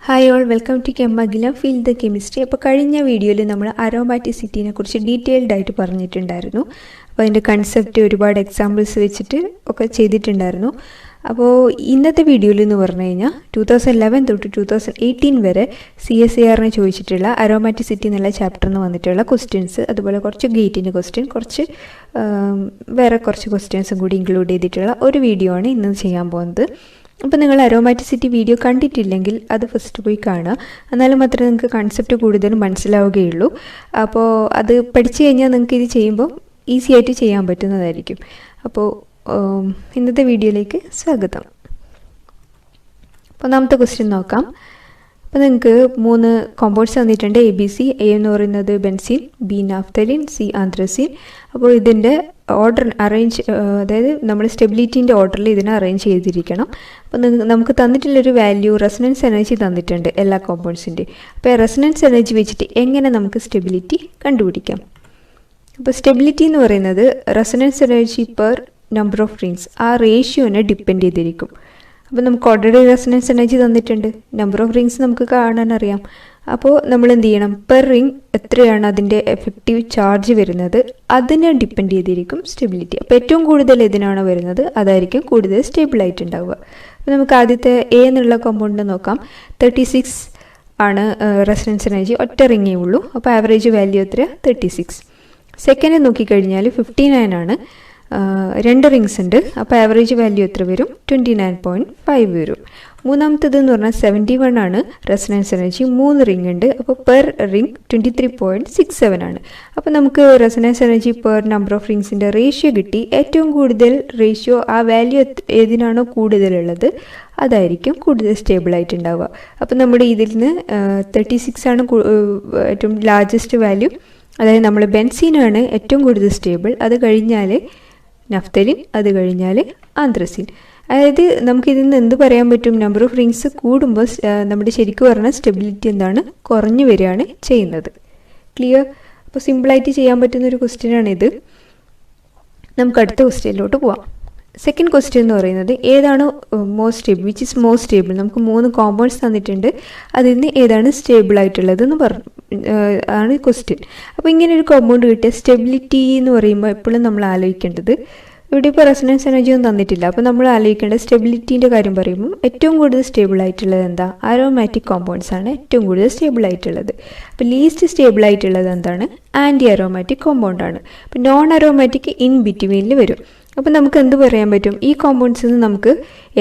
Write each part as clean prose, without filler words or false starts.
Hi all, welcome to കെമ്മഗിലം feel the chemistry. അപ്പോൾ കഴിഞ്ഞ വീഡിയോയിൽ നമ്മൾ അരോമാറ്റിസിറ്റിനെ കുറിച്ച് ഡീറ്റെയിൽഡ് ആയിട്ട് പറഞ്ഞിട്ടുണ്ടായിരുന്നു. അപ്പോൾ അതിൻ്റെ കൺസെപ്റ്റ് ഒരുപാട് എക്സാമ്പിൾസ് വെച്ചിട്ട് ഒക്കെ ചെയ്തിട്ടുണ്ടായിരുന്നു. അപ്പോൾ ഇന്നത്തെ വീഡിയോയിൽ എന്ന് പറഞ്ഞു കഴിഞ്ഞാൽ 2011 തൊട്ട് 2018 വരെ CSIR ചോദിച്ചിട്ടുള്ള അരോമാറ്റിസിറ്റി എന്നുള്ള ചാപ്റ്ററിൽ നിന്ന് വന്നിട്ടുള്ള ക്വസ്റ്റ്യൻസ്, അതുപോലെ കുറച്ച് ഗേറ്റിൻ്റെ ക്വസ്റ്റ്യൻ, കുറച്ച് വേറെ കുറച്ച് ക്വസ്റ്റ്യൻസും കൂടി ഇൻക്ലൂഡ് ചെയ്തിട്ടുള്ള ഒരു വീഡിയോ ആണ് ഇന്ന് ചെയ്യാൻ പോകുന്നത്. അപ്പോൾ നിങ്ങൾ അരോമാറ്റിസിറ്റി വീഡിയോ കണ്ടിട്ടില്ലെങ്കിൽ അത് ഫസ്റ്റ് പോയി കാണുക, എന്നാലും മാത്രമേ നിങ്ങൾക്ക് കൺസെപ്റ്റ് കൂടുതലും മനസ്സിലാവുകയുള്ളൂ. അപ്പോൾ അത് പഠിച്ചു കഴിഞ്ഞാൽ നിങ്ങൾക്ക് ഇത് ചെയ്യുമ്പോൾ ഈസി ആയിട്ട് ചെയ്യാൻ പറ്റുന്നതായിരിക്കും. അപ്പോൾ ഇന്നത്തെ വീഡിയോയിലേക്ക് സ്വാഗതം. അപ്പോൾ ഒന്നാമത്തെ ക്വസ്റ്റ്യൻ നോക്കാം. അപ്പോൾ നിങ്ങൾക്ക് 3 കോമ്പൗണ്ട്സ് തന്നിട്ടുണ്ട്. ABC. A എന്ന് പറയുന്നത് benzene, B naphthalene, C anthracene. അപ്പോൾ ഇതിൻ്റെ ഓർഡർ അതായത് നമ്മൾ സ്റ്റെബിലിറ്റീൻ്റെ ഓർഡറിൽ ഇതിനെ അറേഞ്ച് ചെയ്തിരിക്കണം. അപ്പോൾ നമുക്ക് തന്നിട്ടുള്ളൊരു വാല്യൂ റെസൊണൻസ് എനർജി തന്നിട്ടുണ്ട് എല്ലാ കോമ്പൗണ്ട്സിൻ്റെ. അപ്പോൾ റെസൊണൻസ് എനർജി വെച്ചിട്ട് എങ്ങനെ നമുക്ക് സ്റ്റെബിലിറ്റി കണ്ടുപിടിക്കാം? അപ്പോൾ സ്റ്റെബിലിറ്റി എന്ന് പറയുന്നത് resonance energy per number of rings, ആ റേഷ്യോനെ ഡിപ്പെൻഡ് ചെയ്തിരിക്കും. അപ്പോൾ നമുക്ക് ഓൾറെഡി റെസൊണൻസ് എനർജി തന്നിട്ടുണ്ട്, നമ്പർ ഓഫ് റിങ്സ് നമുക്ക് കാണാനറിയാം. അപ്പോൾ നമ്മൾ എന്ത് ചെയ്യണം? പെർ റിങ് എത്രയാണ് അതിൻ്റെ എഫക്റ്റീവ് ചാർജ് വരുന്നത്, അതിനെ ഡിപ്പെൻഡ് ചെയ്തിരിക്കും സ്റ്റെബിലിറ്റി. അപ്പോൾ ഏറ്റവും കൂടുതൽ ഏതിനാണോ വരുന്നത് അതായിരിക്കും കൂടുതൽ സ്റ്റേബിളായിട്ടുണ്ടാവുക. അപ്പോൾ നമുക്ക് ആദ്യത്തെ A എന്നുള്ള കോമ്പൗണ്ട് നോക്കാം. 36 ആണ് റെസൊണൻസ് എനർജി, ഒറ്റ റിങ്ങേ ഉള്ളൂ. അപ്പോൾ ആവറേജ് വാല്യൂ എത്ര? 36. സെക്കൻഡ് നോക്കിക്കഴിഞ്ഞാൽ 59 ആണ്, 2 റിങ്സ് ഉണ്ട്. അപ്പോൾ ആവറേജ് വാല്യൂ എത്ര വരും? 29.5 വരും. മൂന്നാമത്തേത് എന്ന് പറഞ്ഞാൽ 71 ആണ് റെസൊണൻസ് എനർജി, 3 റിങ് ഉണ്ട്. അപ്പോൾ പെർ റിങ് 23.67 ആണ്. അപ്പോൾ നമുക്ക് resonance energy per number of റിങ്സിൻ്റെ റേഷ്യോ കിട്ടി. ഏറ്റവും കൂടുതൽ റേഷ്യോ, ആ വാല്യൂ ഏതിനാണോ കൂടുതലുള്ളത് അതായിരിക്കും കൂടുതൽ സ്റ്റേബിൾ ആയിട്ടുണ്ടാവുക. അപ്പോൾ നമ്മുടെ ഇതിൽ നിന്ന് 36 ആണ് ഏറ്റവും ലാർജസ്റ്റ് വാല്യൂ. അതായത് നമ്മൾ ബെൻസീനാണ് ഏറ്റവും കൂടുതൽ സ്റ്റേബിൾ, അത് കഴിഞ്ഞാൽ നഫ്തലിൻ, അത് കഴിഞ്ഞാൽ ആന്ത്രസീൻ. അതായത് നമുക്കിതിൽ നിന്ന് എന്ത് പറയാൻ പറ്റും? നമ്പർ ഓഫ് റിങ്സ് കൂടുമ്പോൾ നമ്മുടെ ശരിക്കും പറഞ്ഞാൽ സ്റ്റെബിലിറ്റി എന്താണ്? കുറഞ്ഞു വരികയാണ് ചെയ്യുന്നത്. ക്ലിയർ? അപ്പോൾ സിമ്പിളായിട്ട് ചെയ്യാൻ പറ്റുന്നൊരു ക്വസ്റ്റ്യനാണിത്. നമുക്ക് അടുത്ത ക്വസ്റ്റ്യനിലോട്ട് പോവാം. സെക്കൻഡ് ക്വസ്റ്റ്യൻ എന്ന് പറയുന്നത് ഏതാണ് most stable, which is most stable. നമുക്ക് 3 കോമ്പൗണ്ട്സ് തന്നിട്ടുണ്ട്, അതിൽ നിന്ന് ഏതാണ് സ്റ്റേബിൾ ആയിട്ടുള്ളത് എന്ന് ആണ് ക്വസ്റ്റ്യൻ. അപ്പോൾ ഇങ്ങനെ ഒരു കോമ്പൗണ്ട് കിട്ടിയ സ്റ്റെബിലിറ്റി എന്ന് പറയുമ്പോൾ എപ്പോഴും നമ്മൾ ആലോചിക്കേണ്ടത്, ഇവിടെ ഇപ്പോൾ റെസൊണൻസ് എനർജി ഒന്നും തന്നിട്ടില്ല. അപ്പോൾ നമ്മൾ ആലോചിക്കേണ്ടത് സ്റ്റെബിലിറ്റീൻ്റെ കാര്യം പറയുമ്പോൾ ഏറ്റവും കൂടുതൽ സ്റ്റേബിൾ ആയിട്ടുള്ളത് എന്താ? അരോമാറ്റിക് കോമ്പൗണ്ട്സ് ആണ് ഏറ്റവും കൂടുതൽ സ്റ്റേബിൾ ആയിട്ടുള്ളത്. അപ്പോൾ ലീസ്റ്റ് സ്റ്റേബിൾ ആയിട്ടുള്ളത് എന്താണ്? ആൻറ്റി അരോമാറ്റിക് കോമ്പൗണ്ട് ആണ്. അപ്പോൾ നോൺ അരോമാറ്റിക് ഇൻ ബിറ്റ്വീനിൽ വരും. അപ്പോൾ നമുക്ക് എന്ത് പറയാൻ പറ്റും? ഈ കോമ്പൗണ്ട്സിൽ നിന്ന് നമുക്ക്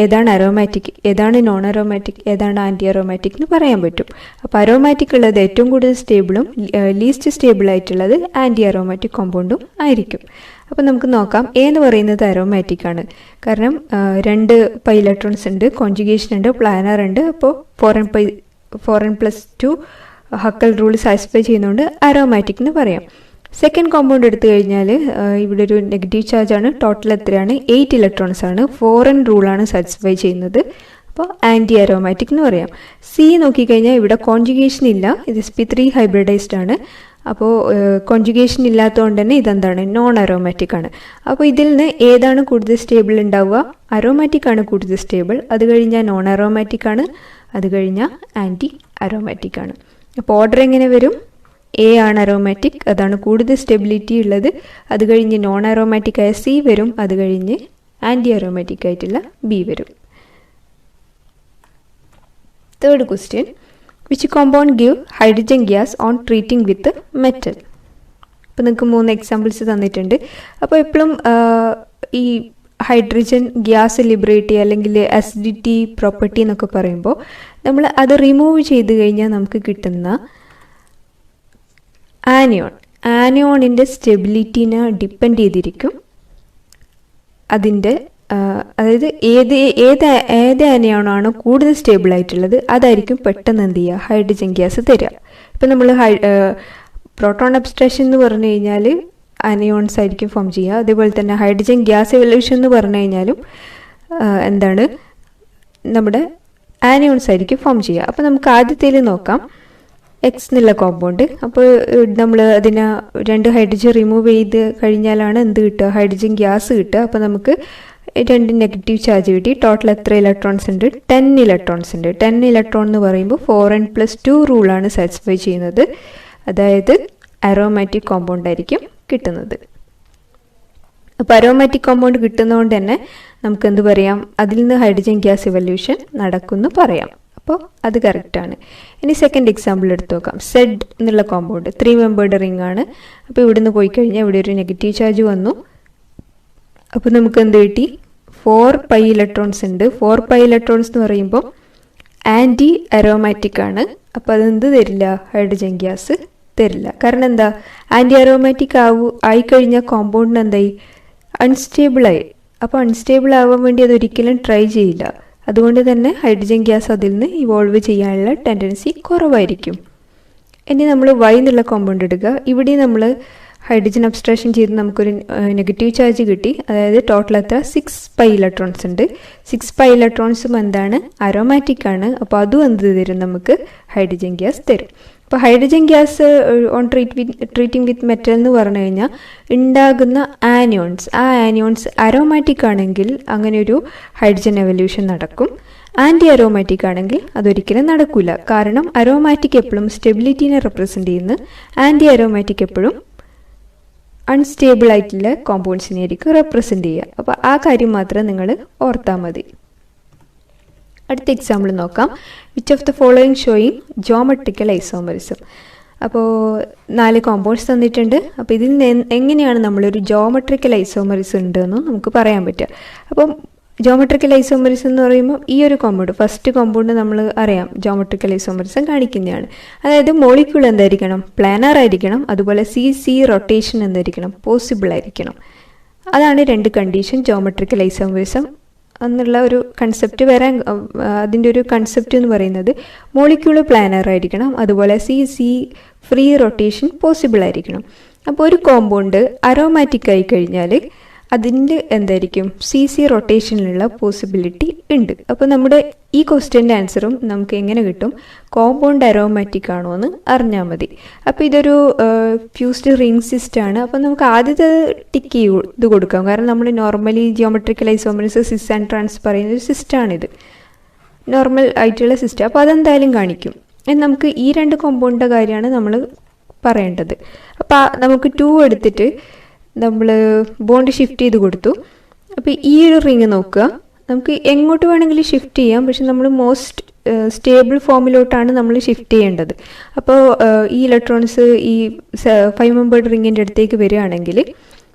ഏതാണ് അരോമാറ്റിക്, ഏതാണ് നോൺ അരോമാറ്റിക്, ഏതാണ് ആൻറ്റി അരോമാറ്റിക് എന്ന് പറയാൻ പറ്റും. അപ്പോൾ അരോമാറ്റിക് ഉള്ളത് ഏറ്റവും കൂടുതൽ സ്റ്റേബിളും ലീസ്റ്റ് സ്റ്റേബിൾ ആയിട്ടുള്ളത് ആൻറ്റി അരോമാറ്റിക് കോമ്പൗണ്ടും ആയിരിക്കും. അപ്പോൾ നമുക്ക് നോക്കാം. A എന്ന് പറയുന്നത് അരോമാറ്റിക് ആണ്, കാരണം 2 പൈ ഇലക്ട്രോൺസ് ഉണ്ട്, കോൺജുഗേഷൻ ഉണ്ട്, പ്ലാനർ ഉണ്ട്. അപ്പോൾ 4n+2 ഹക്കൽ റൂൾ സാറ്റിസ്ഫൈ ചെയ്യുന്നതുകൊണ്ട് അരോമാറ്റിക് എന്ന് പറയാം. സെക്കൻഡ് കോമ്പൗണ്ട് എടുത്തു കഴിഞ്ഞാൽ ഇവിടെ ഒരു നെഗറ്റീവ് ചാർജ് ആണ്, ടോട്ടൽ എത്രയാണ്? 8 ഇലക്ട്രോൺസ് ആണ്, 4n റൂളാണ് സാറ്റിസ്ഫൈ ചെയ്യുന്നത്. അപ്പോൾ ആൻറ്റി അരോമാറ്റിക് എന്ന് പറയാം. C നോക്കിക്കഴിഞ്ഞാൽ ഇവിടെ കോൺജുഗേഷൻ ഇല്ല, ഇത് sp3 ഹൈബ്രിഡൈസ്ഡ് ആണ്. അപ്പോൾ കോൺജുഗേഷൻ ഇല്ലാത്തതുകൊണ്ട് തന്നെ ഇതെന്താണ്? നോൺ അരോമാറ്റിക് ആണ്. അപ്പോൾ ഇതിൽ നിന്ന് ഏതാണ് കൂടുതൽ സ്റ്റേബിൾ ഉണ്ടാവുക? അരോമാറ്റിക് ആണ് കൂടുതൽ സ്റ്റേബിൾ, അത് കഴിഞ്ഞാൽ നോൺ അരോമാറ്റിക് ആണ്, അത് കഴിഞ്ഞാൽ ആൻറ്റി അരോമാറ്റിക് ആണ്. അപ്പോൾ ഓർഡർ എങ്ങനെ വരും? A ആണ് അരോമാറ്റിക്, അതാണ് കൂടുതൽ സ്റ്റെബിലിറ്റി ഉള്ളത്. അത് കഴിഞ്ഞ് നോൺ അരോമാറ്റിക് ആയ C വരും, അത് കഴിഞ്ഞ് ആൻറ്റി അരോമാറ്റിക് ആയിട്ടുള്ള B വരും. Third question, which compound give hydrogen gas on treating with metal. അപ്പോൾ നിങ്ങൾക്ക് 3 എക്സാമ്പിൾസ് തന്നിട്ടുണ്ട്. അപ്പോൾ എപ്പോഴും ഈ ഹൈഡ്രജൻ ഗ്യാസ് ലിബറേറ്റ് ചെയ്യുക, അല്ലെങ്കിൽ അസിഡിറ്റി പ്രോപ്പർട്ടി എന്നൊക്കെ പറയുമ്പോൾ നമ്മൾ അത് റിമൂവ് ചെയ്ത് കഴിഞ്ഞാൽ നമുക്ക് കിട്ടുന്ന ആനിയോണിൻ്റെ സ്റ്റെബിലിറ്റീനെ ഡിപ്പെൻഡ് ചെയ്തിരിക്കും അതിൻ്റെ, അതായത് ഏത് ആനിയോണാണോ കൂടുതൽ സ്റ്റേബിൾ ആയിട്ടുള്ളത് അതായിരിക്കും പെട്ടെന്ന് എന്ത് ചെയ്യുക? ഹൈഡ്രജൻ ഗ്യാസ് തരിക. ഇപ്പം നമ്മൾ പ്രോട്ടോൺ അബ്സ്ട്രാക്ഷൻ എന്ന് പറഞ്ഞു കഴിഞ്ഞാൽ ആനിയോൺസ് ആയിരിക്കും ഫോം ചെയ്യുക. അതേപോലെ തന്നെ ഹൈഡ്രജൻ ഗ്യാസ് എവല്യൂഷൻ എന്ന് പറഞ്ഞു കഴിഞ്ഞാലും എന്താണ്? നമ്മുടെ ആനിയോൺസ് ആയിരിക്കും ഫോം ചെയ്യുക. അപ്പോൾ നമുക്ക് ആദ്യത്തേൽ നോക്കാം, X എന്നുള്ള കോമ്പൗണ്ട്. അപ്പോൾ നമ്മൾ അതിനെ 2 ഹൈഡ്രജൻ റിമൂവ് ചെയ്ത് കഴിഞ്ഞാലാണ് എന്ത് കിട്ടുക? ഹൈഡ്രജൻ ഗ്യാസ് കിട്ടുക. അപ്പോൾ നമുക്ക് രണ്ട് നെഗറ്റീവ് ചാർജ് കിട്ടി. ടോട്ടൽ എത്ര ഇലക്ട്രോൺസ് ഉണ്ട്? 10 ഇലക്ട്രോൺസ് ഉണ്ട്. 10 ഇലക്ട്രോൺ എന്ന് പറയുമ്പോൾ 4n+2 റൂളാണ് സാറ്റിസ്ഫൈ ചെയ്യുന്നത്. അതായത് അരോമാറ്റിക് കോമ്പൗണ്ട് ആയിരിക്കും കിട്ടുന്നത്. അപ്പോൾ അരോമാറ്റിക് കോമ്പൗണ്ട് കിട്ടുന്നതുകൊണ്ട് തന്നെ നമുക്ക് എന്ത് പറയാം? അതിൽ നിന്ന് ഹൈഡ്രജൻ ഗ്യാസ് ഇവല്യൂഷൻ നടക്കുമെന്ന് പറയാം. അപ്പോൾ അത് കറക്റ്റാണ്. ഇനി സെക്കൻഡ് എക്സാമ്പിൾ എടുത്ത് നോക്കാം. സെഡ് എന്നുള്ള കോമ്പൗണ്ട് 3 മെമ്പേർഡ് റിംഗ് ആണ്. അപ്പോൾ ഇവിടുന്ന് പോയി കഴിഞ്ഞാൽ ഇവിടെ ഒരു നെഗറ്റീവ് ചാർജ് വന്നു. അപ്പോൾ നമുക്ക് എന്ത് കിട്ടി? 4π ഇലക്ട്രോൺസ് ഉണ്ട്. 4π ഇലക്ട്രോൺസ് എന്ന് പറയുമ്പോൾ ആൻറ്റി അരോമാറ്റിക് ആണ്. അപ്പോൾ അതെന്ത് തരില്ല? ഹൈഡ്രജൻ ഗ്യാസ് തരില്ല. കാരണം എന്താ? ആൻറ്റി അരോമാറ്റിക് ആയിക്കഴിഞ്ഞാൽ കോമ്പൗണ്ടിന് എന്തായി? അൺസ്റ്റേബിളായി. അപ്പോൾ അൺസ്റ്റേബിൾ ആവാൻ വേണ്ടി അതൊരിക്കലും ട്രൈ ചെയ്യില്ല. അതുകൊണ്ട് തന്നെ ഹൈഡ്രജൻ ഗ്യാസ് അതിൽ നിന്ന് ഇവോൾവ് ചെയ്യാനുള്ള ടെൻഡൻസി കുറവായിരിക്കും. ഇനി നമ്മൾ വൈ എന്നുള്ള കോമ്പൗണ്ട് എടുക്കുക. ഇവിടെ നമ്മൾ ഹൈഡ്രജൻ അബ്സ്ട്രാക്ഷൻ ചെയ്ത് നമുക്കൊരു നെഗറ്റീവ് ചാർജ് കിട്ടി. അതായത് ടോട്ടൽ എത്ര? 6π ഇലക്ട്രോൺസ് ഉണ്ട്. 6π ഇലക്ട്രോൺസും എന്താണ്? അരോമാറ്റിക് ആണ്. അപ്പോൾ അതും എന്ത് തരും? നമുക്ക് ഹൈഡ്രജൻ ഗ്യാസ് തരും. അപ്പോൾ hydrogen gas on treating with metal എന്ന് പറഞ്ഞു കഴിഞ്ഞാൽ ഉണ്ടാകുന്ന ആനിയോൺസ്, ആ ആനിയോൺസ് അരോമാറ്റിക് ആണെങ്കിൽ അങ്ങനെ ഒരു ഹൈഡ്രജൻ എവല്യൂഷൻ നടക്കും. ആൻറ്റി അരോമാറ്റിക് ആണെങ്കിൽ അതൊരിക്കലും നടക്കില്ല. കാരണം അരോമാറ്റിക് എപ്പോഴും സ്റ്റെബിലിറ്റീനെ റെപ്രസെൻ്റ് ചെയ്യുന്നു. ആൻറ്റി അരോമാറ്റിക് എപ്പോഴും അൺസ്റ്റേബിൾ ആയിട്ടുള്ള കോമ്പൗണ്ട്സിനെ ആയിരിക്കും റെപ്രസെൻ്റ് ചെയ്യുക. അപ്പോൾ ആ കാര്യം മാത്രം നിങ്ങൾ ഓർത്താൽ മതി. അടുത്ത എക്സാമ്പിൾ നോക്കാം. Which of the following showing geometrical isomerism. അപ്പോൾ 4 കോമ്പൗണ്ട്സ് തന്നിട്ടുണ്ട്. അപ്പോൾ ഇതിൽ നിന്ന് എങ്ങനെയാണ് നമ്മളൊരു ജോമെട്രിക്കൽ ഐസോമറിസം ഉണ്ടെന്നും നമുക്ക് പറയാൻ പറ്റുക. അപ്പം ജോമെട്രിക്കൽ ഐസോമറിസം എന്ന് പറയുമ്പോൾ ഈ ഒരു കോമ്പൗണ്ട്, ഫസ്റ്റ് കോമ്പൗണ്ട് നമ്മൾ അറിയാം ജോമെട്രിക്കൽ ഐസോമറിസം കാണിക്കുന്നതാണ്. അതായത് മോളിക്യൂൾ എന്തായിരിക്കണം? പ്ലാനർ ആയിരിക്കണം. അതുപോലെ സി റൊട്ടേഷൻ എന്തായിരിക്കണം? പോസിബിൾ ആയിരിക്കണം. അതാണ് 2 കണ്ടീഷൻ ജോമെട്രിക്കൽ ഐസോമറിസം എന്നുള്ള ഒരു കൺസെപ്റ്റ് വരാൻ. അതിൻ്റെ ഒരു കൺസെപ്റ്റ് എന്ന് പറയുന്നത് മോളിക്യൂള് പ്ലാനർ ആയിരിക്കണം. അതുപോലെ സി ഫ്രീ റൊട്ടേഷൻ പോസിബിൾ ആയിരിക്കണം. അപ്പോൾ ഒരു കോമ്പൗണ്ട് അരോമാറ്റിക് ആയി കഴിഞ്ഞാൽ അതിൻ്റെ എന്തായിരിക്കും? സി റൊട്ടേഷനിലുള്ള പോസിബിലിറ്റി ഉണ്ട്. അപ്പോൾ നമ്മുടെ ഈ ക്വസ്റ്റ്യൻ്റെ ആൻസറും നമുക്ക് എങ്ങനെ കിട്ടും? കോമ്പൗണ്ട് അരോമാറ്റിക് ആണോ എന്ന് അറിഞ്ഞാൽ മതി. അപ്പോൾ ഇതൊരു ഫ്യൂസ്ഡ് റിംഗ് സിസ്റ്റാണ്. അപ്പോൾ നമുക്ക് ആദ്യത്തെ ടിക്ക് ഇത് കൊടുക്കാം. കാരണം നമ്മൾ normally geometrical isomerism cis and trans പറയുന്ന ഒരു സിസ്റ്റാണിത്, നോർമൽ ആയിട്ടുള്ള സിസ്റ്റം. അപ്പോൾ അതെന്തായാലും കാണിക്കും. നമുക്ക് ഈ 2 കോമ്പൗണ്ടിൻ്റെ കാര്യമാണ് നമ്മൾ പറയേണ്ടത്. അപ്പോൾ നമുക്ക് 2 എടുത്തിട്ട് നമ്മൾ ബോണ്ട് ഷിഫ്റ്റ് ചെയ്ത് കൊടുത്തു. അപ്പോൾ ഈ ഒരു റിങ് നോക്കുക. നമുക്ക് എങ്ങോട്ട് വേണമെങ്കിലും ഷിഫ്റ്റ് ചെയ്യാം. പക്ഷെ നമ്മൾ മോസ്റ്റ് സ്റ്റേബിൾ ഫോമിലോട്ടാണ് നമ്മൾ ഷിഫ്റ്റ് ചെയ്യേണ്ടത്. അപ്പോൾ ഈ ഇലക്ട്രോൺസ് ഈ 5 മെമ്പേർഡ് റിങ്ങിൻ്റെ അടുത്തേക്ക് വരികയാണെങ്കിൽ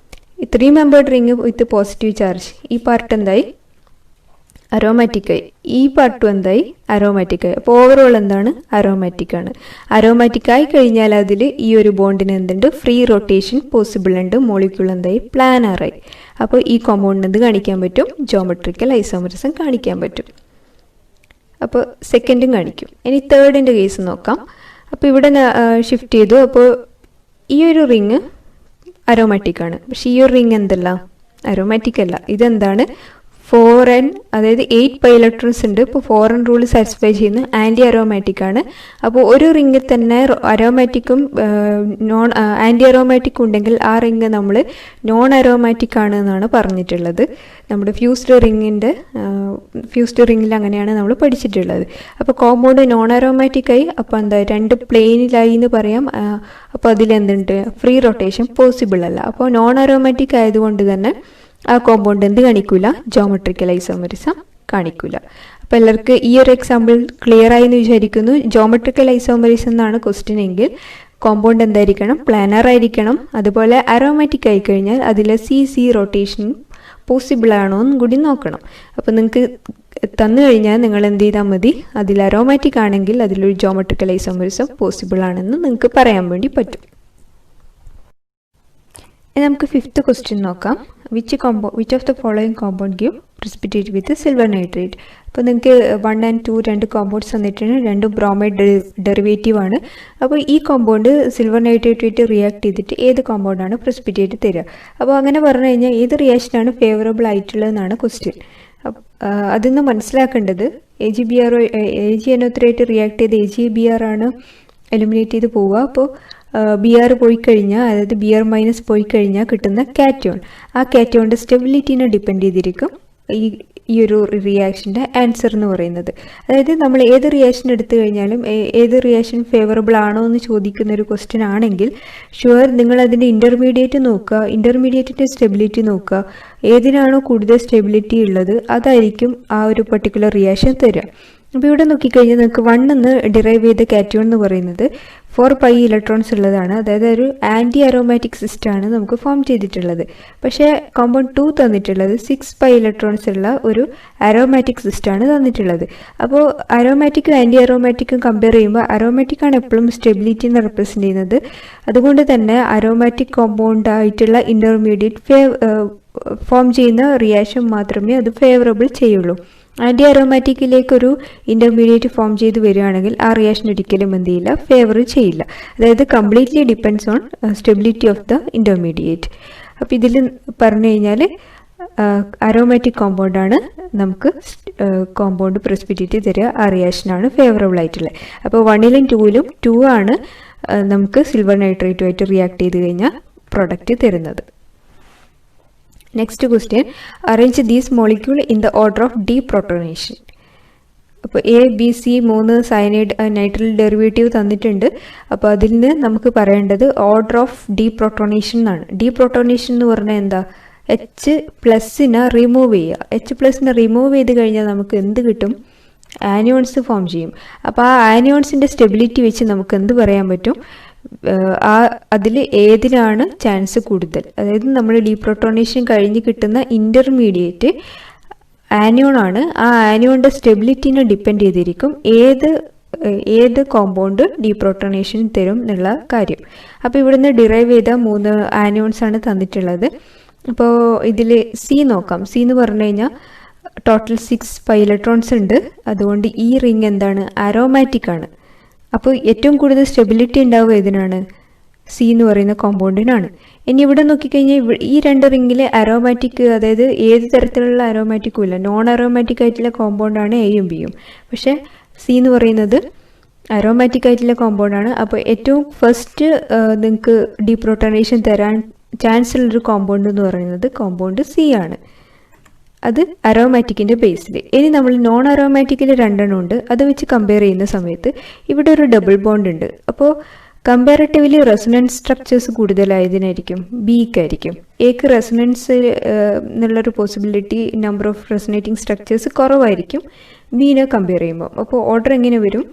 3 മെമ്പേർഡ് റിങ് വിത്ത് പോസിറ്റീവ് ചാർജ്, ഈ പാർട്ട് എന്തായി? അരോമാറ്റിക്കായി. ഈ പാർട്ടും എന്തായി? അരോമാറ്റിക്കായി. അപ്പോൾ ഓവറോൾ എന്താണ്? അരോമാറ്റിക്കാണ്. അരോമാറ്റിക്കായി കഴിഞ്ഞാൽ അതിൽ ഈ ഒരു ബോണ്ടിന് എന്തുണ്ട്? ഫ്രീ റൊട്ടേഷൻ പോസിബിൾ ഉണ്ട്. മോളിക്യൂൾ എന്തായി? പ്ലാനറായി. അപ്പോൾ ഈ കോമ്പൗണ്ടിന് എന്ത് കാണിക്കാൻ പറ്റും? ജോമെട്രിക്കൽ ഐസോമറിസം കാണിക്കാൻ പറ്റും. അപ്പോൾ സെക്കൻഡും കാണിക്കും. ഇനി തേർഡിൻ്റെ കേസ് നോക്കാം. അപ്പോൾ ഇവിടെ ഷിഫ്റ്റ് ചെയ്തു. അപ്പോൾ ഈ ഒരു റിങ് അരോമാറ്റിക് ആണ്. പക്ഷേ ഈ ഒരു റിങ് എന്തല്ല? അരോമാറ്റിക് അല്ല. ഇതെന്താണ്? 4n, അതായത് 8π ഇലക്ട്രോൺസ് ഉണ്ട്. ഇപ്പോൾ 4n റൂൾ സാറ്റിസ്ഫൈ ചെയ്യുന്ന ആൻറ്റി അരോമാറ്റിക് ആണ്. അപ്പോൾ ഒരു റിങ്ങിൽ തന്നെ അരോമാറ്റിക്കും ആൻറ്റി അരോമാറ്റിക് ഉണ്ടെങ്കിൽ ആ റിങ് നമ്മൾ നോൺ അരോമാറ്റിക് ആണ് എന്നാണ് പറഞ്ഞിട്ടുള്ളത്. നമ്മുടെ ഫ്യൂസ്ഡ് റിങ്ങിൽ അങ്ങനെയാണ് നമ്മൾ പഠിച്ചിട്ടുള്ളത്. അപ്പോൾ കോമ്പൗണ്ട് നോൺ അരോമാറ്റിക്കായി. അപ്പോൾ എന്താ? 2 പ്ലെയിനിലായി എന്ന് പറയാം. അപ്പോൾ അതിലെന്തുണ്ട്? ഫ്രീ റൊട്ടേഷൻ പോസിബിൾ അല്ല. അപ്പോൾ നോൺ അരോമാറ്റിക് ആയതുകൊണ്ട് തന്നെ ആ കോമ്പൗണ്ട് എന്ത് കാണിക്കൂല? Geometrical isomerism കാണിക്കൂല. അപ്പോൾ എല്ലാവർക്കും ഈ ഒരു എക്സാമ്പിൾ ക്ലിയർ ആയി എന്ന് വിചാരിക്കുന്നു. ജോമെട്രിക്കൽ ഐസോമറിസം എന്നാണ് ക്വസ്റ്റ്യൻ എങ്കിൽ കോമ്പൗണ്ട് എന്തായിരിക്കണം? പ്ലാനർ ആയിരിക്കണം. അതുപോലെ അരോമാറ്റിക് ആയി കഴിഞ്ഞാൽ അതിൽ സി റൊട്ടേഷൻ പോസിബിൾ ആണോ എന്നും കൂടി നോക്കണം. അപ്പോൾ നിങ്ങൾക്ക് തന്നു കഴിഞ്ഞാൽ നിങ്ങൾ എന്ത് ചെയ്താൽ മതി? അതിൽ അരോമാറ്റിക് ആണെങ്കിൽ അതിലൊരു ജോമെട്രിക്കൽ ഐസോമറിസം പോസിബിൾ ആണെന്ന് നിങ്ങൾക്ക് പറയാൻ വേണ്ടി പറ്റും. നമുക്ക് 5th ക്വസ്റ്റ്യൻ നോക്കാം. Which of the following compound give precipitate with silver nitrate. അപ്പോൾ നിങ്ങൾക്ക് 1 and 2 2 കോമ്പൗണ്ട്സ് തന്നിട്ടുണ്ട്. 2 ബ്രോമൈഡ് ഡെറിവേറ്റീവ് ആണ്. അപ്പോൾ ഈ കോമ്പൗണ്ട് സിൽവർ നൈട്രേറ്റ് റിയാക്ട് ചെയ്തിട്ട് ഏത് കോമ്പൗണ്ടാണ് precipitate തരിക? അപ്പോൾ അങ്ങനെ പറഞ്ഞു കഴിഞ്ഞാൽ ഏത് റിയാക്ഷനാണ് ഫേവറബിൾ ആയിട്ടുള്ളതെന്നാണ് ക്വസ്റ്റ്യൻ. അതിൽ നിന്ന് മനസ്സിലാക്കേണ്ടത് AgNO3 റിയാക്ട് ചെയ്ത് AgBr ആണ് എലിമിനേറ്റ് ചെയ്ത് പോവുക. അപ്പോൾ Br പോയി കഴിഞ്ഞാൽ, അതായത് Br മൈനസ് പോയി കഴിഞ്ഞാൽ കിട്ടുന്ന കാറ്റോൺ, ആ കാറ്റോണിൻ്റെ സ്റ്റെബിലിറ്റീനെ ഡിപ്പെൻഡ് ചെയ്തിരിക്കും ഈ ഒരു റിയാക്ഷൻ്റെ ആൻസർ എന്ന് പറയുന്നത്. അതായത് നമ്മൾ ഏത് റിയാക്ഷൻ എടുത്തു കഴിഞ്ഞാലും ഏത് റിയാക്ഷൻ ഫേവറബിൾ ആണോ എന്ന് ചോദിക്കുന്ന ഒരു ക്വസ്റ്റ്യൻ ആണെങ്കിൽ ഷുവർ നിങ്ങൾ അതിൻ്റെ ഇൻ്റർമീഡിയറ്റ് നോക്കുക, ഇൻ്റർമീഡിയറ്റിൻ്റെ സ്റ്റെബിലിറ്റി നോക്കുക. ഏതിനാണോ കൂടുതൽ സ്റ്റെബിലിറ്റി ഉള്ളത് അതായിരിക്കും ആ ഒരു പർട്ടിക്കുലർ റിയാക്ഷൻ തരിക. അപ്പോൾ ഇവിടെ നോക്കിക്കഴിഞ്ഞാൽ നിങ്ങൾക്ക് 1 എന്ന് ഡിറൈവ് ചെയ്ത കാറ്റോൺ എന്ന് പറയുന്നത് 4 പൈ ഇലക്ട്രോൺസ് ഉള്ളതാണ്. അതായത് ഒരു ആൻറ്റി അരോമാറ്റിക് സിസ്റ്റമാണ് നമുക്ക് ഫോം ചെയ്തിട്ടുള്ളത്. പക്ഷേ കോമ്പൗണ്ട് 2 തന്നിട്ടുള്ളത് 6 പൈ ഇലക്ട്രോൺസ് ഉള്ള ഒരു അരോമാറ്റിക് സിസ്റ്റമാണ് തന്നിട്ടുള്ളത്. അപ്പോൾ അരോമാറ്റിക്കും ആൻറ്റി അരോമാറ്റിക്കും കമ്പയർ ചെയ്യുമ്പോൾ അരോമാറ്റിക്കാണ് എപ്പോഴും സ്റ്റെബിലിറ്റിനെ റെപ്രസെൻ്റ് ചെയ്യുന്നത്. അതുകൊണ്ട് തന്നെ അരോമാറ്റിക് കോമ്പൗണ്ട് ആയിട്ടുള്ള ഇൻ്റർമീഡിയറ്റ് ഫോം ചെയ്യുന്ന റിയാക്ഷൻ മാത്രമേ അത് ഫേവറബിൾ ചെയ്യുള്ളൂ. ആൻറ്റി അരോമാറ്റിക്കിലേക്കൊരു ഇൻ്റർമീഡിയറ്റ് ഫോം ചെയ്ത് വരികയാണെങ്കിൽ ആ റിയാക്ഷൻ ഒരിക്കലും എന്ത് ചെയ്യില്ല, ഫേവർ ചെയ്യില്ല. അതായത് completely depends on stability of the intermediate. അപ്പോൾ ഇതിൽ പറഞ്ഞു കഴിഞ്ഞാൽ അരോമാറ്റിക് കോമ്പൗണ്ടാണ് നമുക്ക് കോമ്പൗണ്ട് പ്രസിപ്പിറ്റേറ്റ് തരിക, ആ റിയാക്ഷനാണ് ഫേവറബിൾ ആയിട്ടുള്ളത്. അപ്പോൾ 1ലും 2ലും 2 ആണ് നമുക്ക് സിൽവർ നൈട്രേറ്റുമായിട്ട് റിയാക്ട് ചെയ്ത് കഴിഞ്ഞാൽ പ്രൊഡക്റ്റ് തരുന്നത്. Next question, arrange these molecule in the order of deprotonation. അപ്പോൾ A, B, C 3 cyanide nitrile derivative തന്നിട്ടുണ്ട്. അപ്പോൾ അതിൽ നിന്ന് നമുക്ക് പറയേണ്ടത് ഓർഡർ ഓഫ് ഡീപ്രോട്ടോണേഷൻ എന്നാണ്. ഡീപ്രോട്ടോണേഷൻ എന്ന് പറഞ്ഞാൽ എന്താ, H+നെ റിമൂവ് ചെയ്യുക. H+നെ റിമൂവ് ചെയ്ത് കഴിഞ്ഞാൽ നമുക്ക് എന്ത് കിട്ടും, ആനിയോൺസ് ഫോം ചെയ്യും. അപ്പോൾ ആ ആനിയോൺസിൻ്റെ സ്റ്റെബിലിറ്റി വെച്ച് നമുക്ക് എന്ത് പറയാൻ പറ്റും, അതിൽ ഏതിനാണ് ചാൻസ് കൂടുതൽ. അതായത് നമ്മൾ ഡീപ്രോട്ടോണേഷൻ കഴിഞ്ഞ് കിട്ടുന്ന ഇൻ്റർമീഡിയറ്റ് ആനിയോൺ ആണ്. ആ ആനിയോണിൻ്റെ സ്റ്റെബിലിറ്റിനെ ഡിപ്പെൻഡ് ചെയ്തിരിക്കും ഏത് കോമ്പൗണ്ട് ഡീപ്രോട്ടോണേഷൻ തരും എന്നുള്ള കാര്യം. അപ്പോൾ ഇവിടുന്ന് ഡിറൈവ് ചെയ്ത 3 ആനിയോൺസ് ആണ് തന്നിട്ടുള്ളത്. അപ്പോൾ ഇതിൽ C നോക്കാം. C എന്ന് പറഞ്ഞു കഴിഞ്ഞാൽ ടോട്ടൽ 6 പൈ ഇലക്ട്രോൺസ് ഉണ്ട്. അതുകൊണ്ട് ഈ റിംഗ് എന്താണ്, അരോമാറ്റിക് ആണ്. അപ്പോൾ ഏറ്റവും കൂടുതൽ സ്റ്റെബിലിറ്റി ഉണ്ടാവുക ഏതിനാണ്, C എന്ന് പറയുന്ന കോമ്പൗണ്ടിനാണ്. ഇനി ഇവിടെ നോക്കിക്കഴിഞ്ഞാൽ ഈ 2 റിംഗിൽ അരോമാറ്റിക്, അതായത് ഏത് തരത്തിലുള്ള അരോമാറ്റിക്കും ഇല്ല, നോൺ അരോമാറ്റിക് ആയിട്ടുള്ള കോമ്പൗണ്ടാണ് Aയും Bയും. പക്ഷേ C എന്ന് പറയുന്നത് അരോമാറ്റിക് ആയിട്ടുള്ള കോമ്പൗണ്ടാണ്. അപ്പോൾ ഏറ്റവും ഫസ്റ്റ് നിങ്ങൾക്ക് ഡീപ്രോട്ടോണേഷൻ തരാൻ ചാൻസ് ഉള്ളൊരു കോമ്പൗണ്ട് എന്ന് പറയുന്നത് കോമ്പൗണ്ട് C ആണ്. അത് അരോമാറ്റിക്കിൻ്റെ ബേസിൽ. ഇനി നമ്മൾ നോൺ അരോമാറ്റിക്കിൽ 2 ഉണ്ട്. അത് വെച്ച് കമ്പയർ ചെയ്യുന്ന സമയത്ത് ഇവിടെ ഒരു ഡബിൾ ബോണ്ട് ഉണ്ട്. അപ്പോൾ കമ്പാരിറ്റീവ്ലി റെസൊണൻസ് സ്ട്രക്ചേഴ്സ് കൂടുതലായതിനായിരിക്കും ബിക്കായിരിക്കും. എക്ക് റെസൊണൻസ് എന്നുള്ളൊരു പോസിബിലിറ്റി, നമ്പർ ഓഫ് റെസൊനേറ്റിംഗ് സ്ട്രക്ചേഴ്സ് കുറവായിരിക്കും ബീനെ കമ്പയർ ചെയ്യുമ്പോൾ. അപ്പോൾ ഓർഡർ എങ്ങനെ വരും,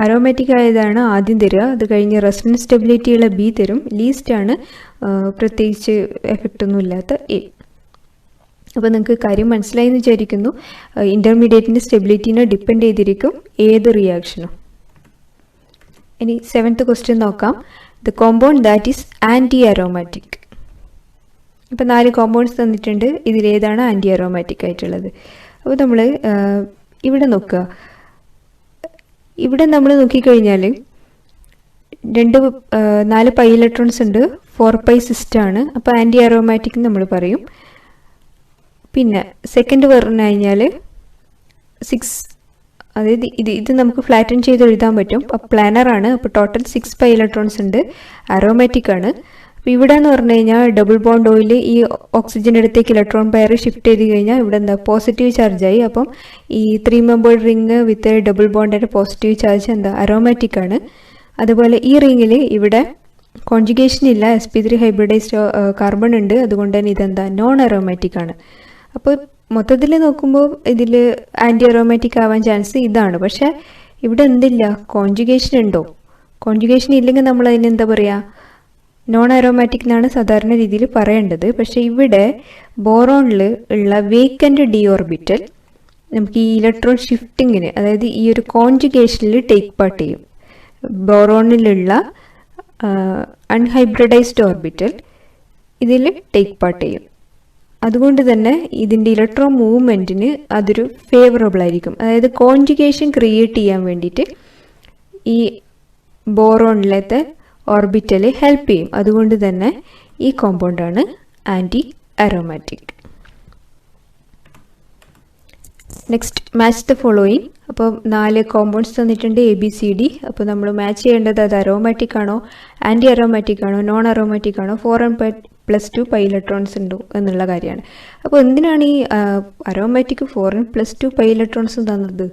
അരോമാറ്റിക് ആയതാണ് ആദ്യം തരിക, അത് കഴിഞ്ഞ് റെസൊണൻസ് സ്റ്റെബിലിറ്റിയുള്ള ബി തരും, ലീസ്റ്റാണ് പ്രത്യേകിച്ച് എഫക്റ്റൊന്നും ഇല്ലാത്ത എ. അപ്പോൾ നിങ്ങൾക്ക് കാര്യം മനസ്സിലായി എന്ന് വിചാരിക്കുന്നു. ഇൻ്റർമീഡിയറ്റിൻ്റെ സ്റ്റെബിലിറ്റിനെ ഡിപ്പെൻഡ് ചെയ്തിരിക്കും ഏത് റിയാക്ഷനും. ഇനി 7th ക്വസ്റ്റ്യൻ നോക്കാം. The compound that is anti aromatic. ഇപ്പോൾ 4 കോമ്പൗണ്ട്സ് തന്നിട്ടുണ്ട്. ഇതിലേതാണ് ആൻറ്റി അരോമാറ്റിക് ആയിട്ടുള്ളത്. അപ്പോൾ നമ്മൾ ഇവിടെ നോക്കുക. ഇവിടെ നമ്മൾ നോക്കിക്കഴിഞ്ഞാൽ 4 പൈ ഇലക്ട്രോൺസ് ഉണ്ട്, 4 പൈ സിസ്റ്റാണ്. അപ്പോൾ ആൻറ്റി അരോമാറ്റിക് നമ്മൾ പറയും. പിന്നെ സെക്കൻഡ് പറഞ്ഞു കഴിഞ്ഞാൽ 6, അതായത് ഇത് നമുക്ക് ഫ്ലാറ്റൻ ചെയ്ത് എഴുതാൻ പറ്റും. അപ്പോൾ പ്ലാനറാണ്. അപ്പോൾ ടോട്ടൽ 6 പൈ ഇലക്ട്രോൺസ് ഉണ്ട്, അരോമാറ്റിക് ആണ്. അപ്പോൾ ഇവിടെ എന്ന് പറഞ്ഞു കഴിഞ്ഞാൽ ഡബിൾ ബോണ്ട് ഓയിൽ ഈ ഓക്സിജൻ അടുത്തേക്ക് ഇലക്ട്രോൺ പെയർ ഷിഫ്റ്റ് ചെയ്ത് കഴിഞ്ഞാൽ ഇവിടെ എന്താ, പോസിറ്റീവ് ചാർജായി. അപ്പം ഈ 3 മെമ്പേർഡ് റിങ് വിത്ത് ഡബിൾ ബോണ്ടിൻ്റെ പോസിറ്റീവ് ചാർജ് എന്താ, അരോമാറ്റിക് ആണ്. അതുപോലെ ഈ റിങ്ങിൽ ഇവിടെ കോൺജുഗേഷൻ ഇല്ല, sp3 ഹൈബ്രിഡൈസ്ഡ് കാർബൺ ഉണ്ട്. അതുകൊണ്ട് തന്നെ ഇതെന്താ, നോൺ അരോമാറ്റിക് ആണ്. അപ്പോൾ മൊത്തത്തിൽ നോക്കുമ്പോൾ ഇതിൽ ആൻറ്റി അരോമാറ്റിക് ആവാൻ ചാൻസ് ഇതാണ്. പക്ഷേ ഇവിടെ എന്തില്ല, കോൺജുഗേഷൻ ഉണ്ടോ? കോൺജുഗേഷൻ ഇല്ലെങ്കിൽ നമ്മൾ അതിനെന്താ പറയുക, നോൺ അരോമാറ്റിക് എന്നാണ് സാധാരണ രീതിയിൽ പറയേണ്ടത്. പക്ഷേ ഇവിടെ ബോറോണിൽ ഉള്ള വേക്കൻറ്റ് ഡി ഓർബിറ്റൽ നമുക്ക് ഈ ഇലക്ട്രോൺ ഷിഫ്റ്റിങ്ങിന്, അതായത് ഈ ഒരു കോൺജുഗേഷനിൽ ടേക്ക് പാർട്ട് ചെയ്യും. ബോറോണിലുള്ള അൺഹൈബ്രിഡൈസ്ഡ് ഓർബിറ്റൽ ഇതിൽ ടേക്ക് പാർട്ട് ചെയ്യും. അതുകൊണ്ട് തന്നെ ഇതിൻ്റെ ഇലക്ട്രോൺ മൂവ്മെൻറ്റിന് അതൊരു ഫേവറബിൾ ആയിരിക്കും. അതായത് കോൺജുഗേഷൻ ക്രിയേറ്റ് ചെയ്യാൻ വേണ്ടിയിട്ട് ഈ ബോറോണിലത്തെ ഓർബിറ്റൽ ഹെൽപ്പ് ചെയ്യും. അതുകൊണ്ട് തന്നെ ഈ കോമ്പൗണ്ടാണ് anti aromatic. Next match the following. അപ്പോൾ 4 കോമ്പൗണ്ട്സ് തന്നിട്ടുണ്ട് ABCD. അപ്പോൾ നമ്മൾ മാച്ച് ചെയ്യേണ്ടത് അത് അരോമാറ്റിക് ആണോ, ആൻറ്റി അരോമാറ്റിക് ആണോ, നോൺ അരോമാറ്റിക് ആണോ, 4n+2 പൈ ഇലക്ട്രോൺസ് ഉണ്ടോ എന്നുള്ള കാര്യമാണ്. അപ്പോൾ എന്തിനാണ് ഈ അരോമാറ്റിക് 4n+2 പൈ ഇലക്ട്രോൺസ് തന്നത്?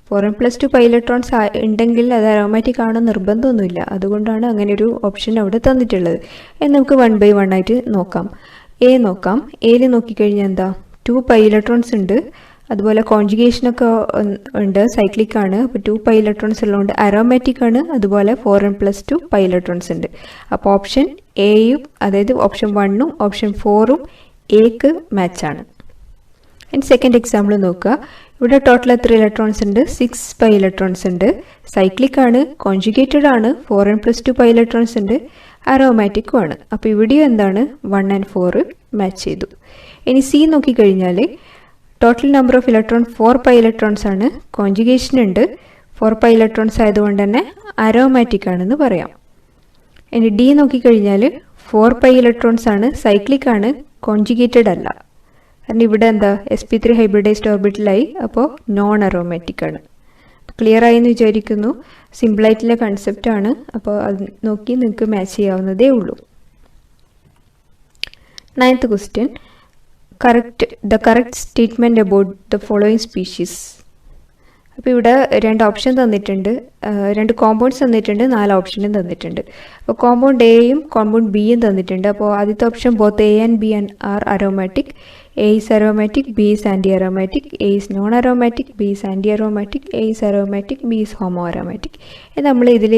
4n+2 പൈ ഇലക്ട്രോൺസ് ഉണ്ടെങ്കിൽ അത് അരോമാറ്റിക് ആണോ നിർബന്ധമൊന്നുമില്ല. അതുകൊണ്ടാണ് അങ്ങനെ ഒരു ഓപ്ഷൻ അവിടെ തന്നിട്ടുള്ളത്. നമുക്ക് 1 by 1 ആയിട്ട് നോക്കാം. നോക്കാം. എയിൽ നോക്കിക്കഴിഞ്ഞാൽ എന്താ 2 പൈ ഇലക്ട്രോൺസ് ഉണ്ട്. അതുപോലെ കോൺജുഗേഷനൊക്കെ ഉണ്ട്, സൈക്ലിക് ആണ്. അപ്പോൾ 2 പൈ ഇലക്ട്രോൺസ് ഉള്ളതുകൊണ്ട് അരോമാറ്റിക് ആണ്. അതുപോലെ 4n+2 പൈ ഇലക്ട്രോൺസ് ഉണ്ട്. അപ്പോൾ ഓപ്ഷൻ എയും, അതായത് ഓപ്ഷൻ 1ഉം ഓപ്ഷൻ 4ഉം എക്ക് മാച്ചാണ്. ഇനി സെക്കൻഡ് എക്സാമ്പിൾ നോക്കുക. ഇവിടെ ടോട്ടൽ എത്ര ഇലക്ട്രോൺസ് ഉണ്ട്? 6 പൈ ഇലക്ട്രോൺസ് ഉണ്ട്. സൈക്ലിക് ആണ്, കോൺജുഗേറ്റഡ് ആണ്, 4n+2 പൈ ഇലക്ട്രോൺസ് ഉണ്ട്, അരോമാറ്റിക്കും ആണ്. അപ്പോൾ ഇവിടെയും എന്താണ് 1 and 4 മാച്ച് ചെയ്തു. ഇനി സി നോക്കിക്കഴിഞ്ഞാൽ total number of electron 4 pi electrons ആണ്. കോൺജുഗേഷൻ ഉണ്ട്, 4 പൈ ഇലക്ട്രോൺസ് ആയതുകൊണ്ട് തന്നെ അരോമാറ്റിക് ആണെന്ന് പറയാം. ഇനി ഡി നോക്കിക്കഴിഞ്ഞാൽ 4 പൈ ഇലക്ട്രോൺസ് ആണ്, സൈക്ലിക് ആണ്, കോൺജുഗേറ്റഡ് അല്ല. കാരണം ഇവിടെ എന്താ sp3 ഹൈബ്രിഡൈസ്ഡ് ഓർബിറ്റലായി, അപ്പോൾ നോൺ അരോമാറ്റിക് ആണ്. ക്ലിയർ ആയി എന്ന് വിചാരിക്കുന്നു. സിമ്പിളായിട്ടുള്ള കൺസെപ്റ്റ് ആണ്. അപ്പോൾ അത് നോക്കി നിങ്ങൾക്ക് മാച്ച് ചെയ്യാവുന്നതേ ഉള്ളൂ. 9th question. The correct statement about the following species. അപ്പോൾ ഇവിടെ 2 ഓപ്ഷൻ തന്നിട്ടുണ്ട്, 2 കോമ്പൗണ്ട്സ് തന്നിട്ടുണ്ട്, 4 ഓപ്ഷനും തന്നിട്ടുണ്ട്. അപ്പോൾ കോമ്പൗണ്ട് എയും കോമ്പൗണ്ട് ബിയും തന്നിട്ടുണ്ട്. അപ്പോൾ ആദ്യത്തെ option both A and B are aromatic. A is aromatic, B is anti aromatic, A is non aromatic, B is anti aromatic, A is aromatic, B is homo aromatic. നമ്മൾ ഇതിൽ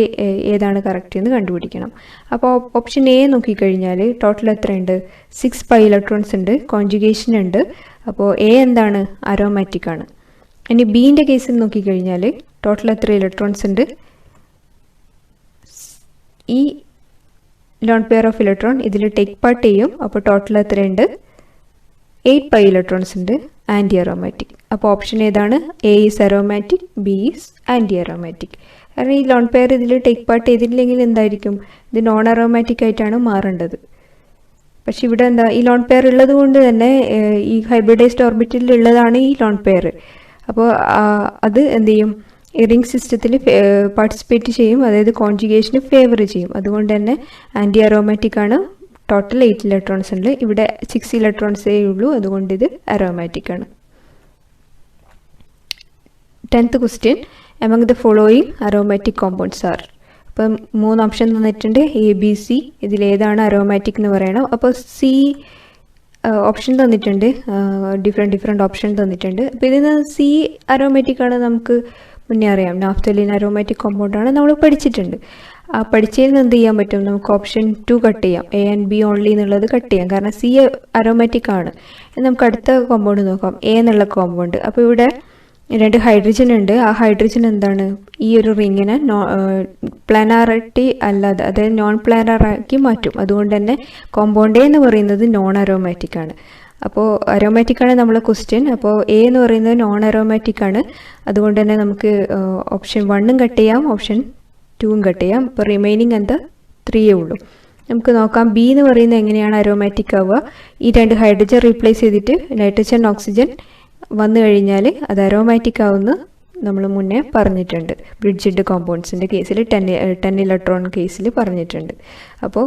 ഏതാണ് correct എന്ന് കണ്ടുപിടിക്കണം. അപ്പോൾ ഓപ്ഷൻ എ നോക്കിക്കഴിഞ്ഞാൽ total എത്രയുണ്ട്? 6 pi electrons ഉണ്ട്, conjugation ഉണ്ട്. അപ്പോൾ എ എന്താണ്? അരോമാറ്റിക് ആണ്. ഇനി ബീൻ്റെ കേസിൽ നോക്കിക്കഴിഞ്ഞാൽ ടോട്ടൽ എത്ര ഇലക്ട്രോൺസ് ഉണ്ട്? ഈ ലോൺ പെയർ ഓഫ് ഇലക്ട്രോൺ ഇതിൽ ടേക്ക് പാർട്ട് ചെയ്യും. അപ്പോൾ ടോട്ടൽ എത്രയുണ്ട്? 8 പൈ ഇലക്ട്രോൺസ് ഉണ്ട്, ആൻറ്റി അരോമാറ്റിക്. അപ്പോൾ ഓപ്ഷൻ ഏതാണ്? A is aromatic, B is anti aromatic. കാരണം ഈ ലോൺ പെയർ ഇതിൽ ടേക്ക് പാർട്ട് ചെയ്തിട്ടില്ലെങ്കിൽ എന്തായിരിക്കും? ഇത് നോൺ അരോമാറ്റിക് ആയിട്ടാണ് മാറേണ്ടത്. പക്ഷെ ഇവിടെ എന്താ, ഈ ലോൺ പെയർ ഉള്ളത് കൊണ്ട് തന്നെ ഈ ഹൈബ്രിഡൈസ്ഡ് ഓർബിറ്റലിൽ ഉള്ളതാണ് ഈ ലോൺ പെയർ. അപ്പോൾ അത് എന്ത് ചെയ്യും? റിംഗ് സിസ്റ്റത്തിൽ പാർട്ടിസിപ്പേറ്റ് ചെയ്യും, അതായത് കോൺജുഗേഷന് ഫേവർ ചെയ്യും. അതുകൊണ്ട് തന്നെ ആൻറ്റി അരോമാറ്റിക് ആണ്. ടോട്ടൽ 8 ഇലക്ട്രോൺസ് ഉണ്ട്. ഇവിടെ 6 ഇലക്ട്രോൺസേ ഉള്ളൂ, അതുകൊണ്ട് ഇത് അരോമാറ്റിക് ആണ്. 10th question. Among the following aromatic compounds are. അപ്പം 3 ഓപ്ഷൻ തന്നിട്ടുണ്ട്, ABC. ഇതിലേതാണ് അരോമാറ്റിക് എന്ന് പറയണം. അപ്പോൾ സി ഓപ്ഷൻ തന്നിട്ടുണ്ട്, ഡിഫറെൻറ്റ് ഓപ്ഷൻ തന്നിട്ടുണ്ട്. അപ്പോൾ ഇതിന് സി അരോമാറ്റിക് ആണ് നമുക്ക് മുന്നേ അറിയാം. നാഫ്തലീൻ അരോമാറ്റിക് കോമ്പൗണ്ടാണ്, നമ്മൾ പഠിച്ചിട്ടുണ്ട്. ആ പഠിച്ചതിൽ നിന്ന് എന്ത് ചെയ്യാൻ പറ്റും? നമുക്ക് ഓപ്ഷൻ 2 കട്ട് ചെയ്യാം, എ ആൻഡ് ബി ഓൺലി എന്നുള്ളത് കട്ട് ചെയ്യാം. കാരണം സി അരോമാറ്റിക് ആണ്. നമുക്ക് അടുത്ത കോമ്പൗണ്ട് നോക്കാം, എ എന്നുള്ള കോമ്പൗണ്ട്. അപ്പോൾ ഇവിടെ 2 ഹൈഡ്രജൻ ഉണ്ട്. ആ ഹൈഡ്രജൻ എന്താണ്? ഈ ഒരു റിങ്ങിനെ പ്ലാനാറിറ്റി അല്ലാതെ, അതായത് നോൺ പ്ലാനാറാക്കി മാറ്റും. അതുകൊണ്ട് തന്നെ കോമ്പൗണ്ട് എ എന്ന് പറയുന്നത് നോൺ അരോമാറ്റിക് ആണ്. അപ്പോൾ അരോമാറ്റിക് ആണ് നമ്മളെ ക്വസ്റ്റ്യൻ. അപ്പോൾ എ എന്ന് പറയുന്നത് നോൺ അരോമാറ്റിക് ആണ്. അതുകൊണ്ട് തന്നെ നമുക്ക് ഓപ്ഷൻ 1ഉം കട്ട് ചെയ്യാം, ഓപ്ഷൻ 2ഉം കട്ട് ചെയ്യാം. അപ്പോൾ റിമൈനിങ് എന്താ? 3 ഉള്ളൂ. നമുക്ക് നോക്കാം ബി എന്ന് പറയുന്നത് എങ്ങനെയാണ് അരോമാറ്റിക് ആവുക. ഈ 2 ഹൈഡ്രജൻ റീപ്ലേസ് ചെയ്തിട്ട് നൈട്രജൻ ഓക്സിജൻ വന്നു കഴിഞ്ഞാൽ അത് അരോമാറ്റിക് ആവുമെന്ന് നമ്മൾ മുന്നേ പറഞ്ഞിട്ടുണ്ട്. ബ്രിഡ്ജിഡ് കോമ്പൗണ്ട്സിൻ്റെ കേസിൽ 10 ഇലക്ട്രോൺ കേസിൽ പറഞ്ഞിട്ടുണ്ട്. അപ്പോൾ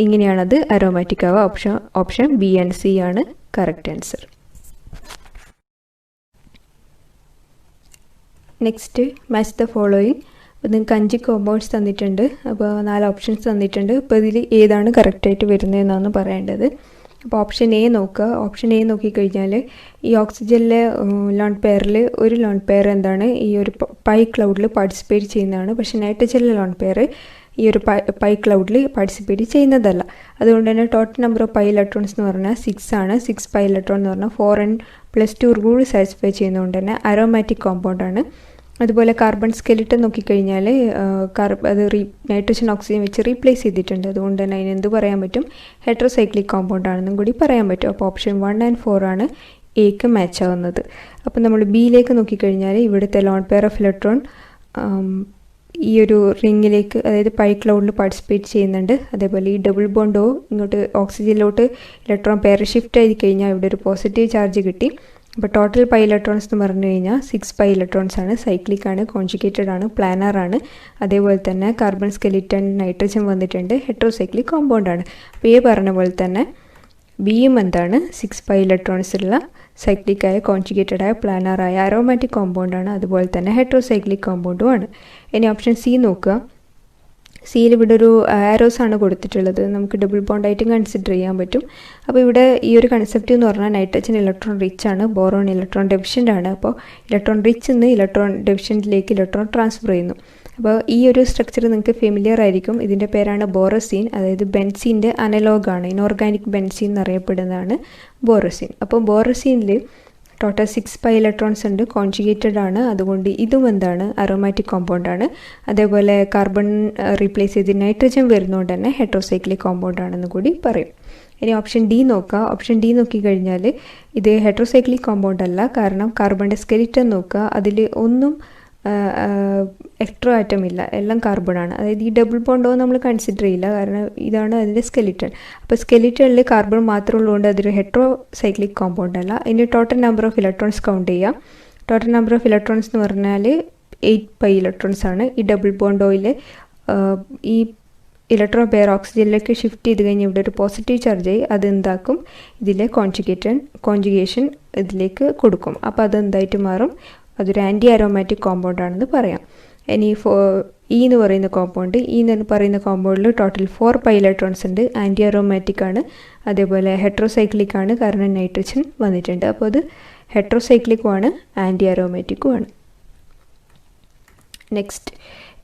ഇങ്ങനെയാണത് അരോമാറ്റിക് ആവുക. ഓപ്ഷൻ ബി ആൻഡ് സി ആണ് correct answer. Next match the following. അപ്പോൾ നിങ്ങൾക്ക് 5 കോമ്പൗണ്ട്സ് തന്നിട്ടുണ്ട്. അപ്പോൾ 4 ഓപ്ഷൻസ് തന്നിട്ടുണ്ട്. അപ്പോൾ ഇതിൽ ഏതാണ് കറക്റ്റായിട്ട് വരുന്നതെന്നാണ് പറയേണ്ടത്. അപ്പോൾ ഓപ്ഷൻ എ നോക്കുക. ഓപ്ഷൻ എ നോക്കിക്കഴിഞ്ഞാൽ ഈ ഓക്സിജനിലെ ലോൺ പെയറിൽ ഒരു ലോൺ പെയർ എന്താണ് ഈ ഒരു പൈ ക്ലൗഡിൽ പാർട്ടിസിപ്പേറ്റ് ചെയ്യുന്നതാണ്. പക്ഷേ നൈട്രജനിലെ ലോൺ പെയർ ഈ ഒരു പൈ ക്ലൗഡിൽ പാർട്ടിസിപ്പേറ്റ് ചെയ്യുന്നതല്ല. അതുകൊണ്ട് തന്നെ total number of pi electrons എന്ന് പറഞ്ഞാൽ 6 ആണ്. 6 പൈ ഇലക്ട്രോൺ എന്ന് പറഞ്ഞാൽ 4n+2 റൂൾ സാറ്റിസ്ഫൈ ചെയ്യുന്നതുകൊണ്ട് തന്നെ അരോമാറ്റിക് കോമ്പൗണ്ടാണ്. അതുപോലെ കാർബൺ സ്കെലിറ്റൻ നോക്കിക്കഴിഞ്ഞാൽ അത് നൈട്രജൻ ഓക്സിജൻ വെച്ച് റീപ്ലേസ് ചെയ്തിട്ടുണ്ട്. അതുകൊണ്ട് തന്നെ അതിന് എന്ത് പറയാൻ പറ്റും? ഹെട്രോസൈക്ലിക് കോമ്പൗണ്ട് ആണെന്നും കൂടി പറയാൻ പറ്റും. അപ്പോൾ ഓപ്ഷൻ 1 and 4 ആണ് എക്ക് മാച്ച് ആവുന്നത്. അപ്പോൾ നമ്മൾ ബിയിലേക്ക് നോക്കിക്കഴിഞ്ഞാൽ ഇവിടുത്തെ ലോൺ പെയർ ഓഫ് ഇലക്ട്രോൺ ഈ ഒരു റിങ്ങിലേക്ക്, അതായത് പൈ ക്ലൗഡിൽ പാർട്ടിസിപ്പേറ്റ് ചെയ്യുന്നുണ്ട്. അതേപോലെ ഈ ഡബിൾ ബോണ്ടോ ഇങ്ങോട്ട് ഓക്സിജനിലോട്ട് ഇലക്ട്രോൺ പെയർ ഷിഫ്റ്റ് ആയി കഴിഞ്ഞാൽ ഇവിടെ ഒരു പോസിറ്റീവ് ചാർജ് കിട്ടി. അപ്പോൾ ടോട്ടൽ പൈ ഇലക്ട്രോൺസ് എന്ന് പറഞ്ഞു കഴിഞ്ഞാൽ 6 പൈ ഇലക്ട്രോൺസ് ആണ്. സൈക്ലിക് ആണ്, കോൺജുഗേറ്റഡ് ആണ്, പ്ലാനർ ആണ്. അതേപോലെ തന്നെ കാർബൺ സ്കെലിറ്റൺ നൈട്രജൻ വന്നിട്ടുണ്ട്, ഹെട്രോസൈക്ലിക് കോമ്പൗണ്ട് ആണ്. അപ്പോൾ ഈ പറഞ്ഞ പോലെ തന്നെ ബിയും എന്താണ് 6 പൈ ഇലക്ട്രോൺസ് ഉള്ള സൈക്ലിക്കായ കോൺജുഗേറ്റഡായ പ്ലാനറായ അരോമാറ്റിക് കോമ്പൗണ്ടാണ്. അതുപോലെ തന്നെ ഹെട്രോസൈക്ലിക് കോമ്പൗണ്ടും ആണ്. ഇനി ഓപ്ഷൻ സി നോക്കുക. സിയിൽ ഇവിടെ ഒരു ആരോസ് ആണ് കൊടുത്തിട്ടുള്ളത്. നമുക്ക് ഡബിൾ ബോണ്ടായിട്ടും കൺസിഡർ ചെയ്യാൻ പറ്റും. അപ്പോൾ ഇവിടെ ഈ ഒരു കൺസെപ്റ്റ് എന്ന് പറഞ്ഞാൽ നൈട്രജൻ ഇലക്ട്രോൺ റിച്ച് ആണ്, ബോറോൺ ഇലക്ട്രോൺ ഡെഫിഷ്യൻ്റ് ആണ്. അപ്പോൾ ഇലക്ട്രോൺ റിച്ച് നിന്ന് ഇലക്ട്രോൺ ഡെഫിഷ്യൻറ്റിലേക്ക് ഇലക്ട്രോൺ ട്രാൻസ്ഫർ ചെയ്യുന്നു. അപ്പോൾ ഈ ഒരു സ്ട്രക്ചർ നിങ്ങൾക്ക് ഫെമിലിയർ ആയിരിക്കും. ഇതിൻ്റെ പേരാണ് ബോറസീൻ, അതായത് ബെൻസീൻ്റെ അനലോഗാണ്. ഇനോർഗാനിക് ബെൻസീൻ എന്നറിയപ്പെടുന്നതാണ് ബോറസീൻ. അപ്പോൾ ബോറസീനിൽ ടോട്ടൽ 6 പൈ ഇലക്ട്രോൺസ് ഉണ്ട്, കോൺജുഗേറ്റഡ് ആണ്. അതുകൊണ്ട് ഇതും എന്താണ് അരോമാറ്റിക് കോമ്പൗണ്ടാണ്. അതേപോലെ കാർബൺ റീപ്ലേസ് ചെയ്ത് നൈട്രജൻ വരുന്നതുകൊണ്ട് തന്നെ ഹെട്രോസൈക്ലിക് കോമ്പൗണ്ട് ആണെന്ന് കൂടി പറയും. ഇനി ഓപ്ഷൻ ഡി നോക്കുക. ഓപ്ഷൻ ഡി നോക്കിക്കഴിഞ്ഞാൽ ഇത് ഹെട്രോസൈക്ലിക് കോമ്പൗണ്ട് അല്ല. കാരണം കാർബണിൻ്റെ സ്കെലിറ്റൻ നോക്കുക, അതിൽ ഒന്നും എക്സ്ട്രാ ആറ്റം ഇല്ല, എല്ലാം കാർബണാണ്. അതായത് ഈ ഡബിൾ ബോണ്ടോ നമ്മൾ കൺസിഡർ ചെയ്യില്ല, കാരണം ഇതാണ് അതിൻ്റെ സ്കെലിറ്റൺ. അപ്പോൾ സ്കെലിറ്റണിൽ കാർബൺ മാത്രം ഉള്ളതുകൊണ്ട് അതൊരു ഹെട്രോസൈക്ലിക് കോമ്പൗണ്ട് അല്ല. ഇനി total number of electrons count ചെയ്യാം. ടോട്ടൽ നമ്പർ ഓഫ് ഇലക്ട്രോൺസ് എന്ന് പറഞ്ഞാൽ 8 പൈ ഇലക്ട്രോൺസ് ആണ്. ഈ ഡബിൾ ബോണ്ടോയിൽ ഈ ഇലക്ട്രോൺ പെയർ ഓക്സിജനിലേക്ക് ഷിഫ്റ്റ് ചെയ്ത് കഴിഞ്ഞ് ഇവിടെ ഒരു പോസിറ്റീവ് ചാർജ് ആയി അത് എന്താക്കും, ഇതിലെ കോൺജുഗേഷൻ ഇതിലേക്ക് കൊടുക്കും. അപ്പോൾ അതെന്തായിട്ട് മാറും, അതൊരു ആൻറ്റി അരോമാറ്റിക് കോമ്പൗണ്ട് ആണെന്ന് പറയാം. ഇനി ഇ എന്ന് പറയുന്ന കോമ്പൗണ്ട്, ഇ എന്ന് പറയുന്ന കോമ്പൗണ്ടിൽ ടോട്ടൽ 4 പൈ ഇലക്ട്രോൺസ് ഉണ്ട്, ആൻറ്റി അരോമാറ്റിക് ആണ്. അതേപോലെ ഹെട്രോസൈക്ലിക് ആണ്, കാരണം നൈട്രജൻ വന്നിട്ടുണ്ട്. അപ്പോൾ അത് ഹെട്രോസൈക്ലിക്കും ആണ്, ആൻറ്റി അരോമാറ്റിക്കും ആണ്. Next,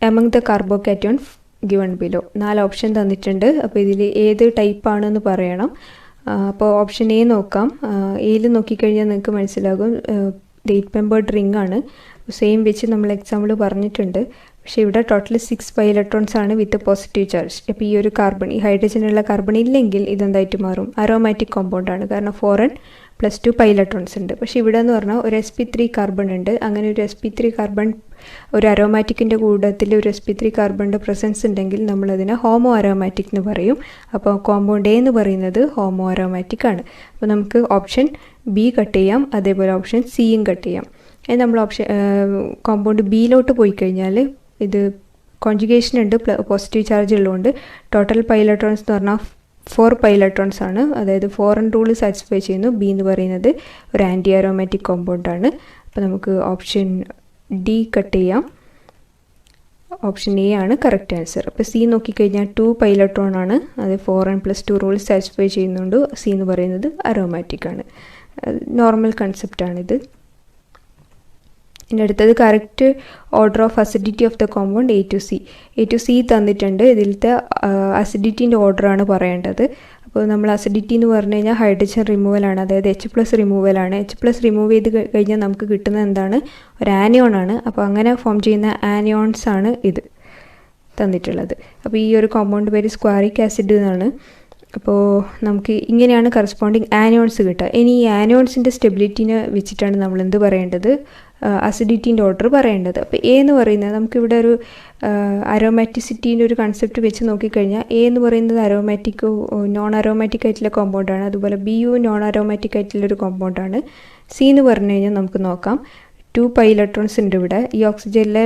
among the carbocation given below 4 option തന്നിട്ടുണ്ട്. അപ്പോൾ ഇതിൽ ഏത് ടൈപ്പാണെന്ന് പറയണം. അപ്പോൾ ഓപ്ഷൻ എ നോക്കാം. എയിൽ നോക്കിക്കഴിഞ്ഞാൽ നിങ്ങൾക്ക് മനസ്സിലാകും 8 മെമ്പേർഡ് റിംഗ് ആണ്. സെയിം വെച്ച് നമ്മൾ എക്സാമ്പിൾ പറഞ്ഞിട്ടുണ്ട്. പക്ഷേ ഇവിടെ ടോട്ടൽ 6 പൈ ഇലക്ട്രോൺസ് ആണ് വിത്ത് പോസിറ്റീവ് ചാർജ്. അപ്പോൾ ഈ ഒരു കാർബൺ, ഈ ഹൈഡ്രജനുള്ള കാർബൺ ഇല്ലെങ്കിൽ ഇതെന്തായിട്ട് മാറും, അരോമാറ്റിക് കോമ്പൗണ്ട് ആണ്. കാരണം 4n+2 പൈ ഇലക്ട്രോൺസ് ഉണ്ട്. പക്ഷേ ഇവിടെ എന്ന് പറഞ്ഞാൽ ഒരു sp3 കാർബൺ ഉണ്ട്. അങ്ങനെ ഒരു sp3 കാർബൺ ഒരു അരോമാറ്റിക്കിൻ്റെ കൂട്ടത്തിൽ ഒരു sp3 കാർബണിൻ്റെ പ്രസൻസ് ഉണ്ടെങ്കിൽ നമ്മളതിനെ ഹോമോ അരോമാറ്റിക് എന്ന് പറയും. അപ്പോൾ കോമ്പൗണ്ട് എ എന്ന് പറയുന്നത് ഹോമോ അരോമാറ്റിക് ആണ്. അപ്പോൾ നമുക്ക് ഓപ്ഷൻ ബി കട്ട് ചെയ്യാം, അതേപോലെ ഓപ്ഷൻ സിയും കട്ട് ചെയ്യാം. നമ്മൾ ഓപ്ഷൻ കോമ്പൗണ്ട് ബിയിലോട്ട് പോയി കഴിഞ്ഞാൽ ഇത് കോൺജുഗേഷൻ ഉണ്ട്, പോസിറ്റീവ് ചാർജ് ഉള്ളതുകൊണ്ട് ടോട്ടൽ പൈ ഇലക്ട്രോൺസ് എന്ന് പറഞ്ഞാൽ 4 പൈ ഇലക്ട്രോൺസ് ആണ്. അതായത് 4n റൂൾ സാറ്റിസ്ഫൈ ചെയ്യുന്നു. ബി എന്ന് പറയുന്നത് ഒരു ആൻറ്റി അരോമാറ്റിക് കോമ്പൗണ്ട് ആണ്. അപ്പോൾ നമുക്ക് ഓപ്ഷൻ ഡി കട്ട് ചെയ്യാം. ഓപ്ഷൻ എ ആണ് കറക്റ്റ് ആൻസർ. അപ്പോൾ സി നോക്കിക്കഴിഞ്ഞാൽ 2 പൈ ഇലക്ട്രോൺ ആണ്, അത് 4n+2 റൂൾ സാറ്റിസ്ഫൈ ചെയ്യുന്നുണ്ട്. സി എന്ന് പറയുന്നത് അരോമാറ്റിക് ആണ്. നോർമൽ കൺസെപ്റ്റാണിത്. ഇനി അടുത്തത് correct order of acidity of the compound A to C തന്നിട്ടുണ്ട്. ഇതിലത്തെ അസിഡിറ്റീൻ്റെ ഓർഡറാണ് പറയേണ്ടത്. അപ്പോൾ നമ്മൾ അസിഡിറ്റി എന്ന് പറഞ്ഞു കഴിഞ്ഞാൽ ഹൈഡ്രജൻ റിമൂവലാണ്, അതായത് H+ റിമൂവലാണ്. H+ റിമൂവ് ചെയ്ത് കഴിഞ്ഞാൽ നമുക്ക് കിട്ടുന്നത് എന്താണ്, ഒരു ആനിയോൺ ആണ്. അപ്പോൾ അങ്ങനെ ഫോം ചെയ്യുന്ന ആനിയോൺസ് ആണ് ഇത് തന്നിട്ടുള്ളത്. അപ്പോൾ ഈ ഒരു കോമ്പൗണ്ട് പേര് സ്ക്വാറിക് ആസിഡ് എന്നാണ്. അപ്പോൾ നമുക്ക് ഇങ്ങനെയാണ് കറസ്പോണ്ടിങ് ആനിയോൺസ് കിട്ടുക. ഇനി ഈ ആനിയോൺസിൻ്റെ സ്റ്റെബിലിറ്റിനെ വെച്ചിട്ടാണ് നമ്മൾ എന്ത് പറയേണ്ടത്, അസിഡിറ്റീൻ്റെ ഓർഡർ പറയേണ്ടത്. അപ്പോൾ എ എന്ന് പറയുന്നത് നമുക്കിവിടെ ഒരു അരോമാറ്റിസിറ്റീൻ്റെ ഒരു കൺസെപ്റ്റ് വെച്ച് നോക്കിക്കഴിഞ്ഞാൽ എ എന്ന് പറയുന്നത് അരോമാറ്റിക് നോൺ അരോമാറ്റിക് ആയിട്ടുള്ള കോമ്പൗണ്ടാണ്. അതുപോലെ ബി യു നോൺ അരോമാറ്റിക് ആയിട്ടുള്ളൊരു കോമ്പൗണ്ടാണ്. സി എന്ന് പറഞ്ഞു കഴിഞ്ഞാൽ നമുക്ക് നോക്കാം 2 പൈ ഇലക്ട്രോൺസ് ഉണ്ട് ഇവിടെ. ഈ ഓക്സിജനിലെ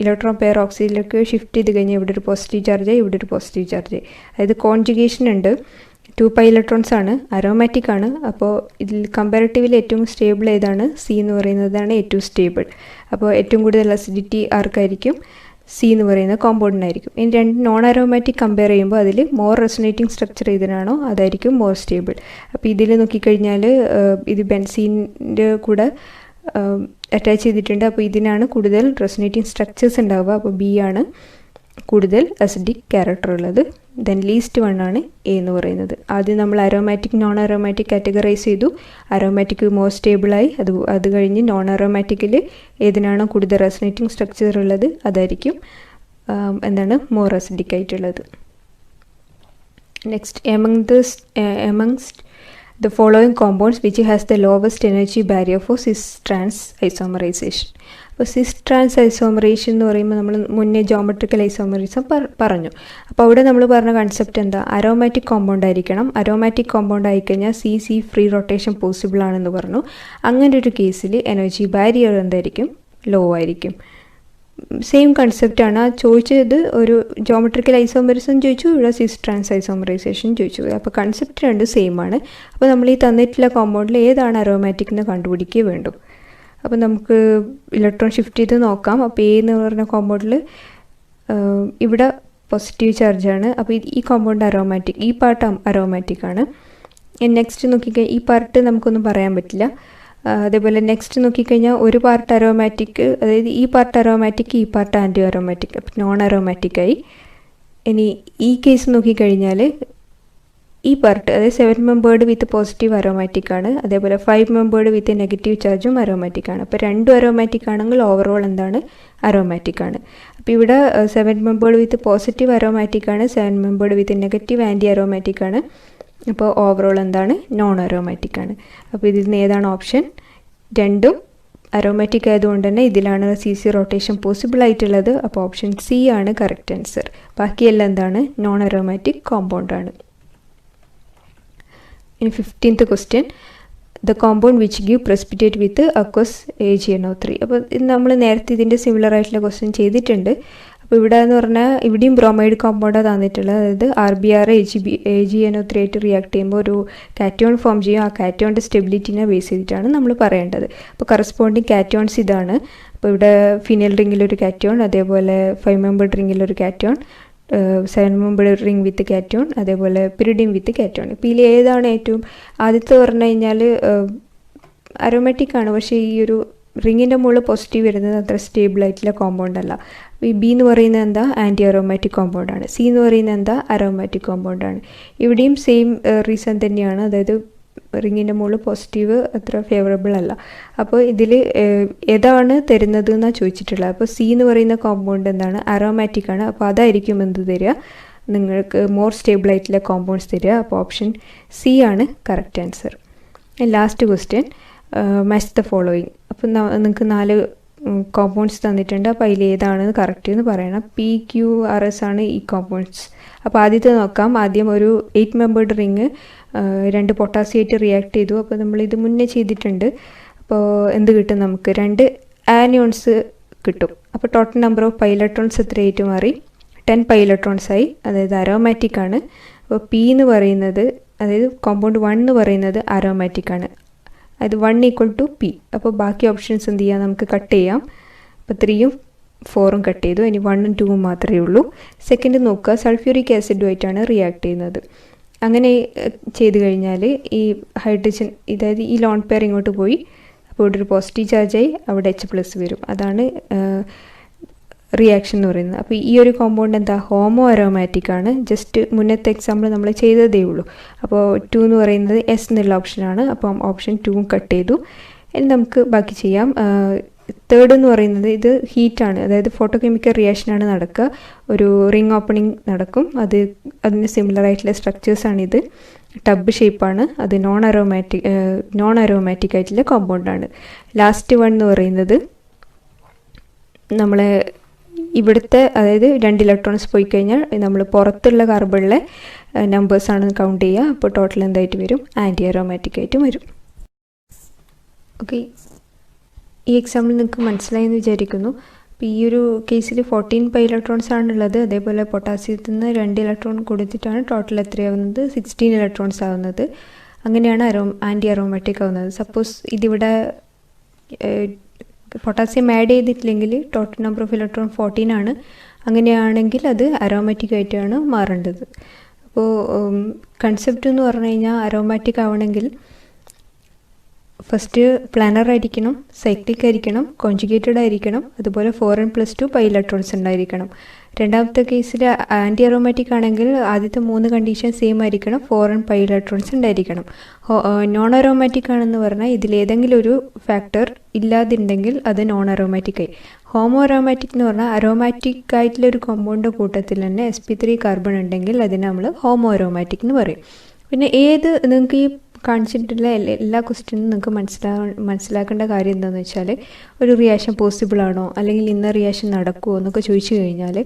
ഇലക്ട്രോൺ പെയർ ഓക്സിജനിലേക്ക് ഷിഫ്റ്റ് ചെയ്ത് കഴിഞ്ഞാൽ ഇവിടെ ഒരു പോസിറ്റീവ് ചാർജ്, ഇവിടെ ഒരു പോസിറ്റീവ് ചാർജ്. അതായത് കോൺജുഗേഷൻ ഉണ്ട്. 2 പൈ ഇലക്ട്രോൺസ് ആണ്, അരോമാറ്റിക് ആണ്. അപ്പോൾ ഇതിൽ കമ്പാരിറ്റീവ്ലി ഏറ്റവും സ്റ്റേബിൾ ഏതാണ്, സി എന്ന് പറയുന്നതാണ് ഏറ്റവും സ്റ്റേബിൾ. അപ്പോൾ ഏറ്റവും കൂടുതൽ അസിഡിറ്റി ആർക്കായിരിക്കും, സി എന്ന് പറയുന്ന കോമ്പൗണ്ടിനായിരിക്കും. ഇനി 2 നോൺ അരോമാറ്റിക് കമ്പയർ ചെയ്യുമ്പോൾ അതിൽ മോർ റെസൊനേറ്റിംഗ് സ്ട്രക്ചർ ഏതിനാണോ അതായിരിക്കും മോർ സ്റ്റേബിൾ. അപ്പോൾ ഇതിൽ നോക്കിക്കഴിഞ്ഞാൽ ഇത് ബെൻസീൻ്റെ കൂടെ അറ്റാച്ച് ചെയ്തിട്ടുണ്ട്. അപ്പോൾ ഇതിനാണ് കൂടുതൽ റെസൊനേറ്റിംഗ് സ്ട്രക്ചേഴ്സ് ഉണ്ടാവുക. അപ്പോൾ ബി ആണ് കൂടുതൽ അസിഡിക് ക്യാരക്ടർ ഉള്ളത്. ദെൻ ലീസ്റ്റ് 1 ആണ് എ എന്ന് പറയുന്നത്. ആദ്യം നമ്മൾ അരോമാറ്റിക് നോൺ അരോമാറ്റിക് കാറ്റഗറൈസ് ചെയ്തു. അരോമാറ്റിക് മോർ സ്റ്റേബിളായി. അത് കഴിഞ്ഞ് നോൺ അരോമാറ്റിക്കിൽ ഏതിനാണോ കൂടുതൽ റെസൊനേറ്റിംഗ് സ്ട്രക്ചർ ഉള്ളത് അതായിരിക്കും മോർ അസിഡിക് ആയിട്ടുള്ളത്. Next, amongst the following compounds which has the lowest energy barrier for cis trans isomerization. അപ്പോൾ അപ്പോൾ സിസ് ട്രാൻസ് ഐസോമറേഷൻ എന്ന് പറയുമ്പോൾ നമ്മൾ മുന്നേ ജോമെട്രിക്കൽ ഐസോമറിസം പറഞ്ഞു. അപ്പോൾ അവിടെ നമ്മൾ പറഞ്ഞ കൺസെപ്റ്റ് എന്താ, അരോമാറ്റിക് കോമ്പൗണ്ട് ആയിരിക്കണം. അരോമാറ്റിക് കോമ്പൗണ്ട് ആയിക്കഴിഞ്ഞാൽ സി ഫ്രീ റൊട്ടേഷൻ പോസിബിൾ ആണെന്ന് പറഞ്ഞു. അങ്ങനെ ഒരു കേസിൽ എനർജി ബാരിയർ എന്തായിരിക്കും, ലോ ആയിരിക്കും. സെയിം കൺസെപ്റ്റാണ് ചോദിച്ചത്. ഒരു ജോമെട്രിക്കൽ ഐസോമറിസം ചോദിച്ചു, ഇവിടെ സിസ് ട്രാൻസ് ഐസോമറൈസേഷൻ ചോദിച്ചു. അപ്പോൾ കൺസെപ്റ്റ് രണ്ട് സെയിം ആണ്. അപ്പോൾ നമ്മൾ ഈ തന്നിട്ടുള്ള കോമ്പൗണ്ടിൽ ഏതാണ് അരോമാറ്റിക് എന്ന് കണ്ടുപിടിക്കുക വേണ്ടു. അപ്പോൾ നമുക്ക് ഇലക്ട്രോൺ ഷിഫ്റ്റ് ചെയ്ത് നോക്കാം. അപ്പോൾ എ എന്ന് പറഞ്ഞ കോമ്പൗണ്ടിൽ ഇവിടെ പോസിറ്റീവ് ചാർജാണ്. അപ്പോൾ ഈ കോമ്പൗണ്ട് അരോമാറ്റിക്, ഈ പാർട്ട് അരോമാറ്റിക് ആണ്. നെക്സ്റ്റ് നോക്കിക്കഴിഞ്ഞാൽ ഈ പാർട്ട് നമുക്കൊന്നും പറയാൻ പറ്റില്ല. അതേപോലെ നെക്സ്റ്റ് നോക്കിക്കഴിഞ്ഞാൽ ഒരു പാർട്ട് അരോമാറ്റിക്, അതായത് ഈ പാർട്ട് അരോമാറ്റിക്, ഈ പാർട്ട് ആൻറ്റി അരോമാറ്റിക്, അപ്പോൾ നോൺ അരോമാറ്റിക്കായി. ഇനി ഈ കേസ് നോക്കിക്കഴിഞ്ഞാൽ ഈ പാർട്ട്, അതായത് 7 മെമ്പേർഡ് വിത്ത് പോസിറ്റീവ് അരോമാറ്റിക് ആണ്. അതേപോലെ 5 മെമ്പേർഡ് വിത്ത് നെഗറ്റീവ് ചാർജും അരോമാറ്റിക് ആണ്. അപ്പോൾ രണ്ടും അരോമാറ്റിക് ആണെങ്കിൽ ഓവറോൾ എന്താണ്, അരോമാറ്റിക് ആണ്. അപ്പോൾ ഇവിടെ 7 മെമ്പേർഡ് വിത്ത് പോസിറ്റീവ് അരോമാറ്റിക് ആണ്, 7 membered with negative anti aromatic ആണ്. അപ്പോൾ ഓവറോൾ എന്താണ്, നോൺ അരോമാറ്റിക് ആണ്. അപ്പോൾ ഇതിൽ നിന്ന് ഏതാണ് ഓപ്ഷൻ, രണ്ടും അരോമാറ്റിക് ആയതുകൊണ്ട് തന്നെ ഇതിലാണ് CC റൊട്ടേഷൻ പോസിബിൾ ആയിട്ടുള്ളത്. അപ്പോൾ ഓപ്ഷൻ സി ആണ് കറക്റ്റ് ആൻസർ. ബാക്കിയെല്ലാം എന്താണ്, നോൺ അരോമാറ്റിക് കോമ്പൗണ്ട് ആണ്. ഇനി 15th question, the compound which give precipitate with aqueous AgNO3. അപ്പോൾ ഇത് നമ്മൾ നേരത്തെ ഇതിൻ്റെ സിമിലർ ആയിട്ടുള്ള ക്വസ്റ്റ്യൻ ചെയ്തിട്ടുണ്ട്. അപ്പോൾ ഇവിടെ എന്ന് പറഞ്ഞാൽ ഇവിടെയും ബ്രോമൈഡ് കോമ്പൗണ്ടാണ് തന്നിട്ടുള്ളത്. അതായത് RBr AgNO3 ആയിട്ട് റിയാക്ട് ചെയ്യുമ്പോൾ ഒരു കാറ്റയോൺ ഫോം ചെയ്യും. ആ കാറ്റയോണിൻ്റെ സ്റ്റെബിലിറ്റിനെ ബേസ് ചെയ്തിട്ടാണ് നമ്മൾ പറയേണ്ടത്. അപ്പോൾ കറസ്പോണ്ടിങ് കാറ്റയോൺസ് ഇതാണ്. അപ്പോൾ ഇവിടെ ഫിനൈൽ റിങ്ങിലൊരു കാറ്റയോൺ, അതേപോലെ 5 മെമ്പേർഡ് റിങ്ങിലൊരു cation, 7 membered ring with cation, അതേപോലെ പിരിഡിൻ വിത്ത് കാറ്റയോൺ. ഇപ്പോൾ ഇതിൽ ഏതാണ് ഏറ്റവും ആദ്യത്തെ പറഞ്ഞു കഴിഞ്ഞാൽ അരോമാറ്റിക് ആണ്, പക്ഷേ ഈ ഒരു റിങ്ങിൻ്റെ മുകളിൽ പോസിറ്റീവ് വരുന്നത് അത്ര സ്റ്റേബിൾ ആയിട്ടുള്ള കോമ്പൗണ്ട് അല്ല. ഈ ബി എന്ന് പറയുന്നത് എന്താ, ആൻറ്റി അരോമാറ്റിക് കോമ്പൗണ്ടാണ്. സി എന്ന് പറയുന്നത് എന്താ, അരോമാറ്റിക് കോമ്പൗണ്ടാണ്. ഇവിടെയും സെയിം റീസൺ തന്നെയാണ്, അതായത് റിങ്ങിൻ്റെ മുകളിൽ പോസിറ്റീവ് അത്ര ഫേവറബിൾ അല്ല. അപ്പോൾ ഇതിൽ ഏതാണ് തരുന്നത് എന്നാണ് ചോദിച്ചിട്ടുള്ളത്. അപ്പോൾ സി എന്ന് പറയുന്ന കോമ്പൗണ്ട് എന്താണ്, അരോമാറ്റിക് ആണ്. അപ്പോൾ അതായിരിക്കും എന്ത് തരിക, നിങ്ങൾക്ക് മോർ സ്റ്റേബിൾ ആയിട്ടുള്ള കോമ്പൗണ്ട്സ് തരിക. അപ്പോൾ ഓപ്ഷൻ സി ആണ് correct answer. Last question, match the following. അപ്പോൾ നിങ്ങൾക്ക് 4 കോമ്പൗണ്ട്സ് തന്നിട്ടുണ്ട്. അപ്പോൾ അതിൽ ഏതാണ് കറക്റ്റ് എന്ന് പറയണം. PQRS ആണ് ഈ കോമ്പൗണ്ട്സ്. അപ്പോൾ ആദ്യത്തെ നോക്കാം. ആദ്യം ഒരു 8 മെമ്പേർഡ് റിങ് 2 പൊട്ടാസ്യമായിട്ട് റിയാക്ട് ചെയ്തു. അപ്പോൾ നമ്മളിത് മുന്നേ ചെയ്തിട്ടുണ്ട്. അപ്പോൾ എന്ത് കിട്ടും, നമുക്ക് 2 ആനിയോൺസ് കിട്ടും. അപ്പോൾ ടോട്ടൽ നമ്പർ ഓഫ് പൈലക്ട്രോൺസ് എത്രയായിട്ട് മാറി, 10 പൈലക്ട്രോൺസ് ആയി. അതായത് അരോമാറ്റിക് ആണ്. അപ്പോൾ P എന്ന് പറയുന്നത്, അതായത് കോമ്പൗണ്ട് 1 എന്ന് പറയുന്നത് അരോമാറ്റിക് ആണ്. അത് 1 = P. അപ്പോൾ ബാക്കി ഓപ്ഷൻസ് എന്ത് ചെയ്യാം, നമുക്ക് കട്ട് ചെയ്യാം. അപ്പോൾ 3ഉം 4ഉം കട്ട് ചെയ്തു. ഇനി 1ഉം 2ഉം മാത്രമേ ഉള്ളൂ. സെക്കൻഡ് നോക്കുക, സൾഫ്യൂരിക് ആസിഡുമായിട്ടാണ് റിയാക്ട് ചെയ്യുന്നത്. അങ്ങനെ ചെയ്ത് കഴിഞ്ഞാൽ ഈ ഹൈഡ്രജൻ, അതായത് ഈ ലോൺ പെയർ ഇങ്ങോട്ട് പോയി, അപ്പോൾ ഇവിടെ ഒരു പോസിറ്റീവ് ചാർജായി, അവിടെ H+ വരും. അതാണ് റിയാക്ഷൻ എന്ന് പറയുന്നത്. അപ്പോൾ ഈ ഒരു കോമ്പൗണ്ട് എന്താ, ഹോമോ അരോമാറ്റിക് ആണ്. ജസ്റ്റ് മുന്നത്തെ എക്സാമ്പിൾ നമ്മൾ ചെയ്തതേ ഉള്ളൂ. അപ്പോൾ 2 എന്ന് പറയുന്നത് S എന്നുള്ള ഓപ്ഷനാണ്. അപ്പം ഓപ്ഷൻ 2ഉം കട്ട് ചെയ്തു. ഇനി നമുക്ക് ബാക്കി ചെയ്യാം. തേർഡ് എന്ന് പറയുന്നത് ഇത് ഹീറ്റാണ്, അതായത് ഫോട്ടോ കെമിക്കൽ റിയാക്ഷനാണ് നടക്കുക. ഒരു റിംഗ് ഓപ്പണിംഗ് നടക്കും. അതിന് സിമിലർ ആയിട്ടുള്ള സ്ട്രക്ചേഴ്സാണിത്. ടബ് ഷേപ്പാണ്. അത് നോൺ അരോമാറ്റിക് ആയിട്ടുള്ള കോമ്പൗണ്ടാണ്. ലാസ്റ്റ് വൺ എന്ന് പറയുന്നത് നമ്മളെ ഇവിടുത്തെ, അതായത് 2 ഇലക്ട്രോൺസ് പോയി കഴിഞ്ഞാൽ നമ്മൾ പുറത്തുള്ള കാർബണിലെ നമ്പേഴ്സാണ് കൗണ്ട് ചെയ്യുക. അപ്പോൾ ടോട്ടൽ എന്തായിട്ട് വരും, ആൻറ്റി അരോമാറ്റിക് ആയിട്ടും വരും. ഓക്കെ, ഈ എക്സാമ്പിൾ നിങ്ങൾക്ക് മനസ്സിലായെന്ന് വിചാരിക്കുന്നു. അപ്പോൾ ഈ ഒരു കേസിൽ 14 പൈലക്ട്രോൺസ് ആണുള്ളത്. അതേപോലെ പൊട്ടാസ്യത്തിൽ നിന്ന് 2 ഇലക്ട്രോൺ കൊടുത്തിട്ടാണ് ടോട്ടൽ എത്രയാവുന്നത്, 16 ഇലക്ട്രോൺസ് ആവുന്നത്. അങ്ങനെയാണ് ആൻറ്റി അരോമാറ്റിക് ആവുന്നത്. സപ്പോസ് ഇതിവിടെ പൊട്ടാസ്യം ആഡ് ചെയ്തിട്ടില്ലെങ്കിൽ ടോട്ടൽ നമ്പർ ഓഫ് ഇലക്ട്രോൺ 14 ആണ്. അങ്ങനെയാണെങ്കിൽ അത് അരോമാറ്റിക് ആയിട്ടാണ് മാറേണ്ടത്. അപ്പോൾ കൺസെപ്റ്റ് എന്ന് പറഞ്ഞു കഴിഞ്ഞാൽ അരോമാറ്റിക് ആവണമെങ്കിൽ ഫസ്റ്റ് പ്ലാനർ ആയിരിക്കണം, സൈക്ലിക് ആയിരിക്കണം, കോൺജുഗേറ്റഡ് ആയിരിക്കണം, അതുപോലെ 4n+2 പൈ ഇലക്ട്രോൺസ് ഉണ്ടായിരിക്കണം. രണ്ടാമത്തെ കേസിൽ ആൻറ്റി അരോമാറ്റിക് ആണെങ്കിൽ ആദ്യത്തെ 3 കണ്ടീഷൻ സെയിം ആയിരിക്കണം, 4n പൈ ഇലക്ട്രോൺസ് ഉണ്ടായിരിക്കണം. നോൺ അരോമാറ്റിക് ആണെന്ന് പറഞ്ഞാൽ ഇതിലേതെങ്കിലും ഒരു ഫാക്ടർ ഇല്ലാതിരുന്നെങ്കിൽ അത് നോൺ അരോമാറ്റിക് ആയി. ഹോമോ അരോമാറ്റിക് എന്ന് പറഞ്ഞാൽ അരോമാറ്റിക് ആയിട്ടുള്ള ഒരു കോമ്പൗണ്ട് കൂട്ടത്തിൽ തന്നെ sp3 കാർബൺ ഉണ്ടെങ്കിൽ അതിനെ നമ്മൾ ഹോമോ അരോമാറ്റിക് എന്ന് പറയും. പിന്നെ നിങ്ങൾക്ക് ഈ കാണിച്ചിട്ടുള്ള എല്ലാ ക്വസ്റ്റ്യനും നിങ്ങൾക്ക് മനസ്സിലാക്കേണ്ട കാര്യം എന്താണെന്ന് വെച്ചാൽ, ഒരു റിയാക്ഷൻ പോസിബിൾ ആണോ അല്ലെങ്കിൽ ഇന്ന റിയാക്ഷൻ നടക്കുമോ എന്നൊക്കെ ചോദിച്ചു കഴിഞ്ഞാൽ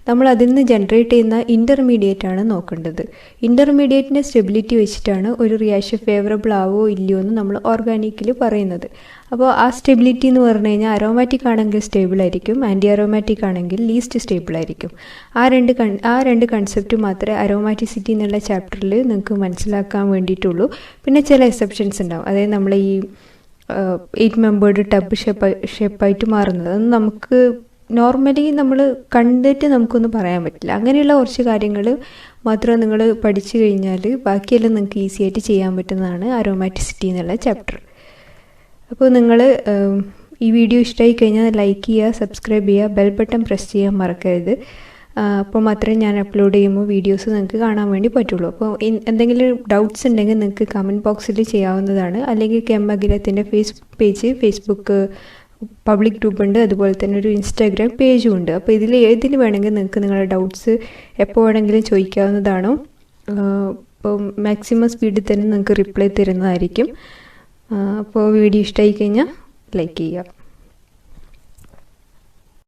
നമ്മൾ അതിൽ നിന്ന് ജനറേറ്റ് ചെയ്യുന്ന ഇൻ്റർമീഡിയറ്റ് ആണ് നോക്കേണ്ടത്. ഇൻ്റർമീഡിയറ്റിൻ്റെ സ്റ്റെബിലിറ്റി വെച്ചിട്ടാണ് ഒരു റിയാക്ഷൻ ഫേവറബിൾ ആവോ ഇല്ലയോ എന്ന് നമ്മൾ ഓർഗാനിക്കിൽ പറയുന്നത്. അപ്പോൾ ആ സ്റ്റെബിലിറ്റി എന്ന് പറഞ്ഞു കഴിഞ്ഞാൽ അരോമാറ്റിക് ആണെങ്കിൽ സ്റ്റേബിൾ ആയിരിക്കും, ആൻറ്റി അരോമാറ്റിക് ആണെങ്കിൽ ലീസ്റ്റ് സ്റ്റേബിൾ ആയിരിക്കും. ആ രണ്ട് കൺസെപ്റ്റ് മാത്രമേ അരോമാറ്റിസിറ്റി എന്നുള്ള ചാപ്റ്ററിൽ നിങ്ങൾക്ക് മനസ്സിലാക്കാൻ വേണ്ടിയിട്ടുള്ളൂ. പിന്നെ ചില എക്സെപ്ഷൻസ് ഉണ്ടാവും, അതായത് നമ്മൾ ഈ 8 മെമ്പേർഡ് ടബ് ഷേപ്പായിട്ട് മാറുന്നത് അതൊന്നും നമുക്ക് നോർമലി നമ്മൾ കണ്ടിട്ട് നമുക്കൊന്നും പറയാൻ പറ്റില്ല. അങ്ങനെയുള്ള കുറച്ച് കാര്യങ്ങൾ മാത്രം നിങ്ങൾ പഠിച്ചു കഴിഞ്ഞാൽ ബാക്കിയെല്ലാം നിങ്ങൾക്ക് ഈസി ആയിട്ട് ചെയ്യാൻ പറ്റുന്നതാണ് അരോമാറ്റിസിറ്റി എന്നുള്ള ചാപ്റ്റർ. അപ്പോൾ നിങ്ങൾ ഈ വീഡിയോ ഇഷ്ടമായി കഴിഞ്ഞാൽ ലൈക്ക് ചെയ്യുക, സബ്സ്ക്രൈബ് ചെയ്യുക, ബെൽ ബട്ടൺ പ്രസ് ചെയ്യാൻ മറക്കരുത്. അപ്പോൾ മാത്രമേ ഞാൻ അപ്ലോഡ് ചെയ്യുമ്പോൾ വീഡിയോസ് നിങ്ങൾക്ക് കാണാൻ വേണ്ടി പറ്റുള്ളൂ. അപ്പോൾ എന്തെങ്കിലും ഡൗട്ട്സ് ഉണ്ടെങ്കിൽ നിങ്ങൾക്ക് കമൻറ്റ് ബോക്സിൽ ചെയ്യാവുന്നതാണ്. അല്ലെങ്കിൽ കെമ്മഖിലത്തിൻ്റെ ഫേസ്ബുക്ക് പബ്ലിക് ഗ്രൂപ്പ് ഉണ്ട്, അതുപോലെ തന്നെ ഒരു ഇൻസ്റ്റാഗ്രാം പേജും ഉണ്ട്. അപ്പോൾ ഇതിൽ ഏതിന് വേണമെങ്കിൽ നിങ്ങൾക്ക് നിങ്ങളുടെ ഡൗട്ട്സ് എപ്പോൾ വേണമെങ്കിലും ചോദിക്കാവുന്നതാണ്. അപ്പോൾ മാക്സിമം സ്പീഡിൽ തന്നെ നിങ്ങൾക്ക് റിപ്ലൈ തരുന്നതായിരിക്കും. അപ്പോൾ വീഡിയോ ഇഷ്ടമായി കഴിഞ്ഞാൽ ലൈക്ക് ചെയ്യുക.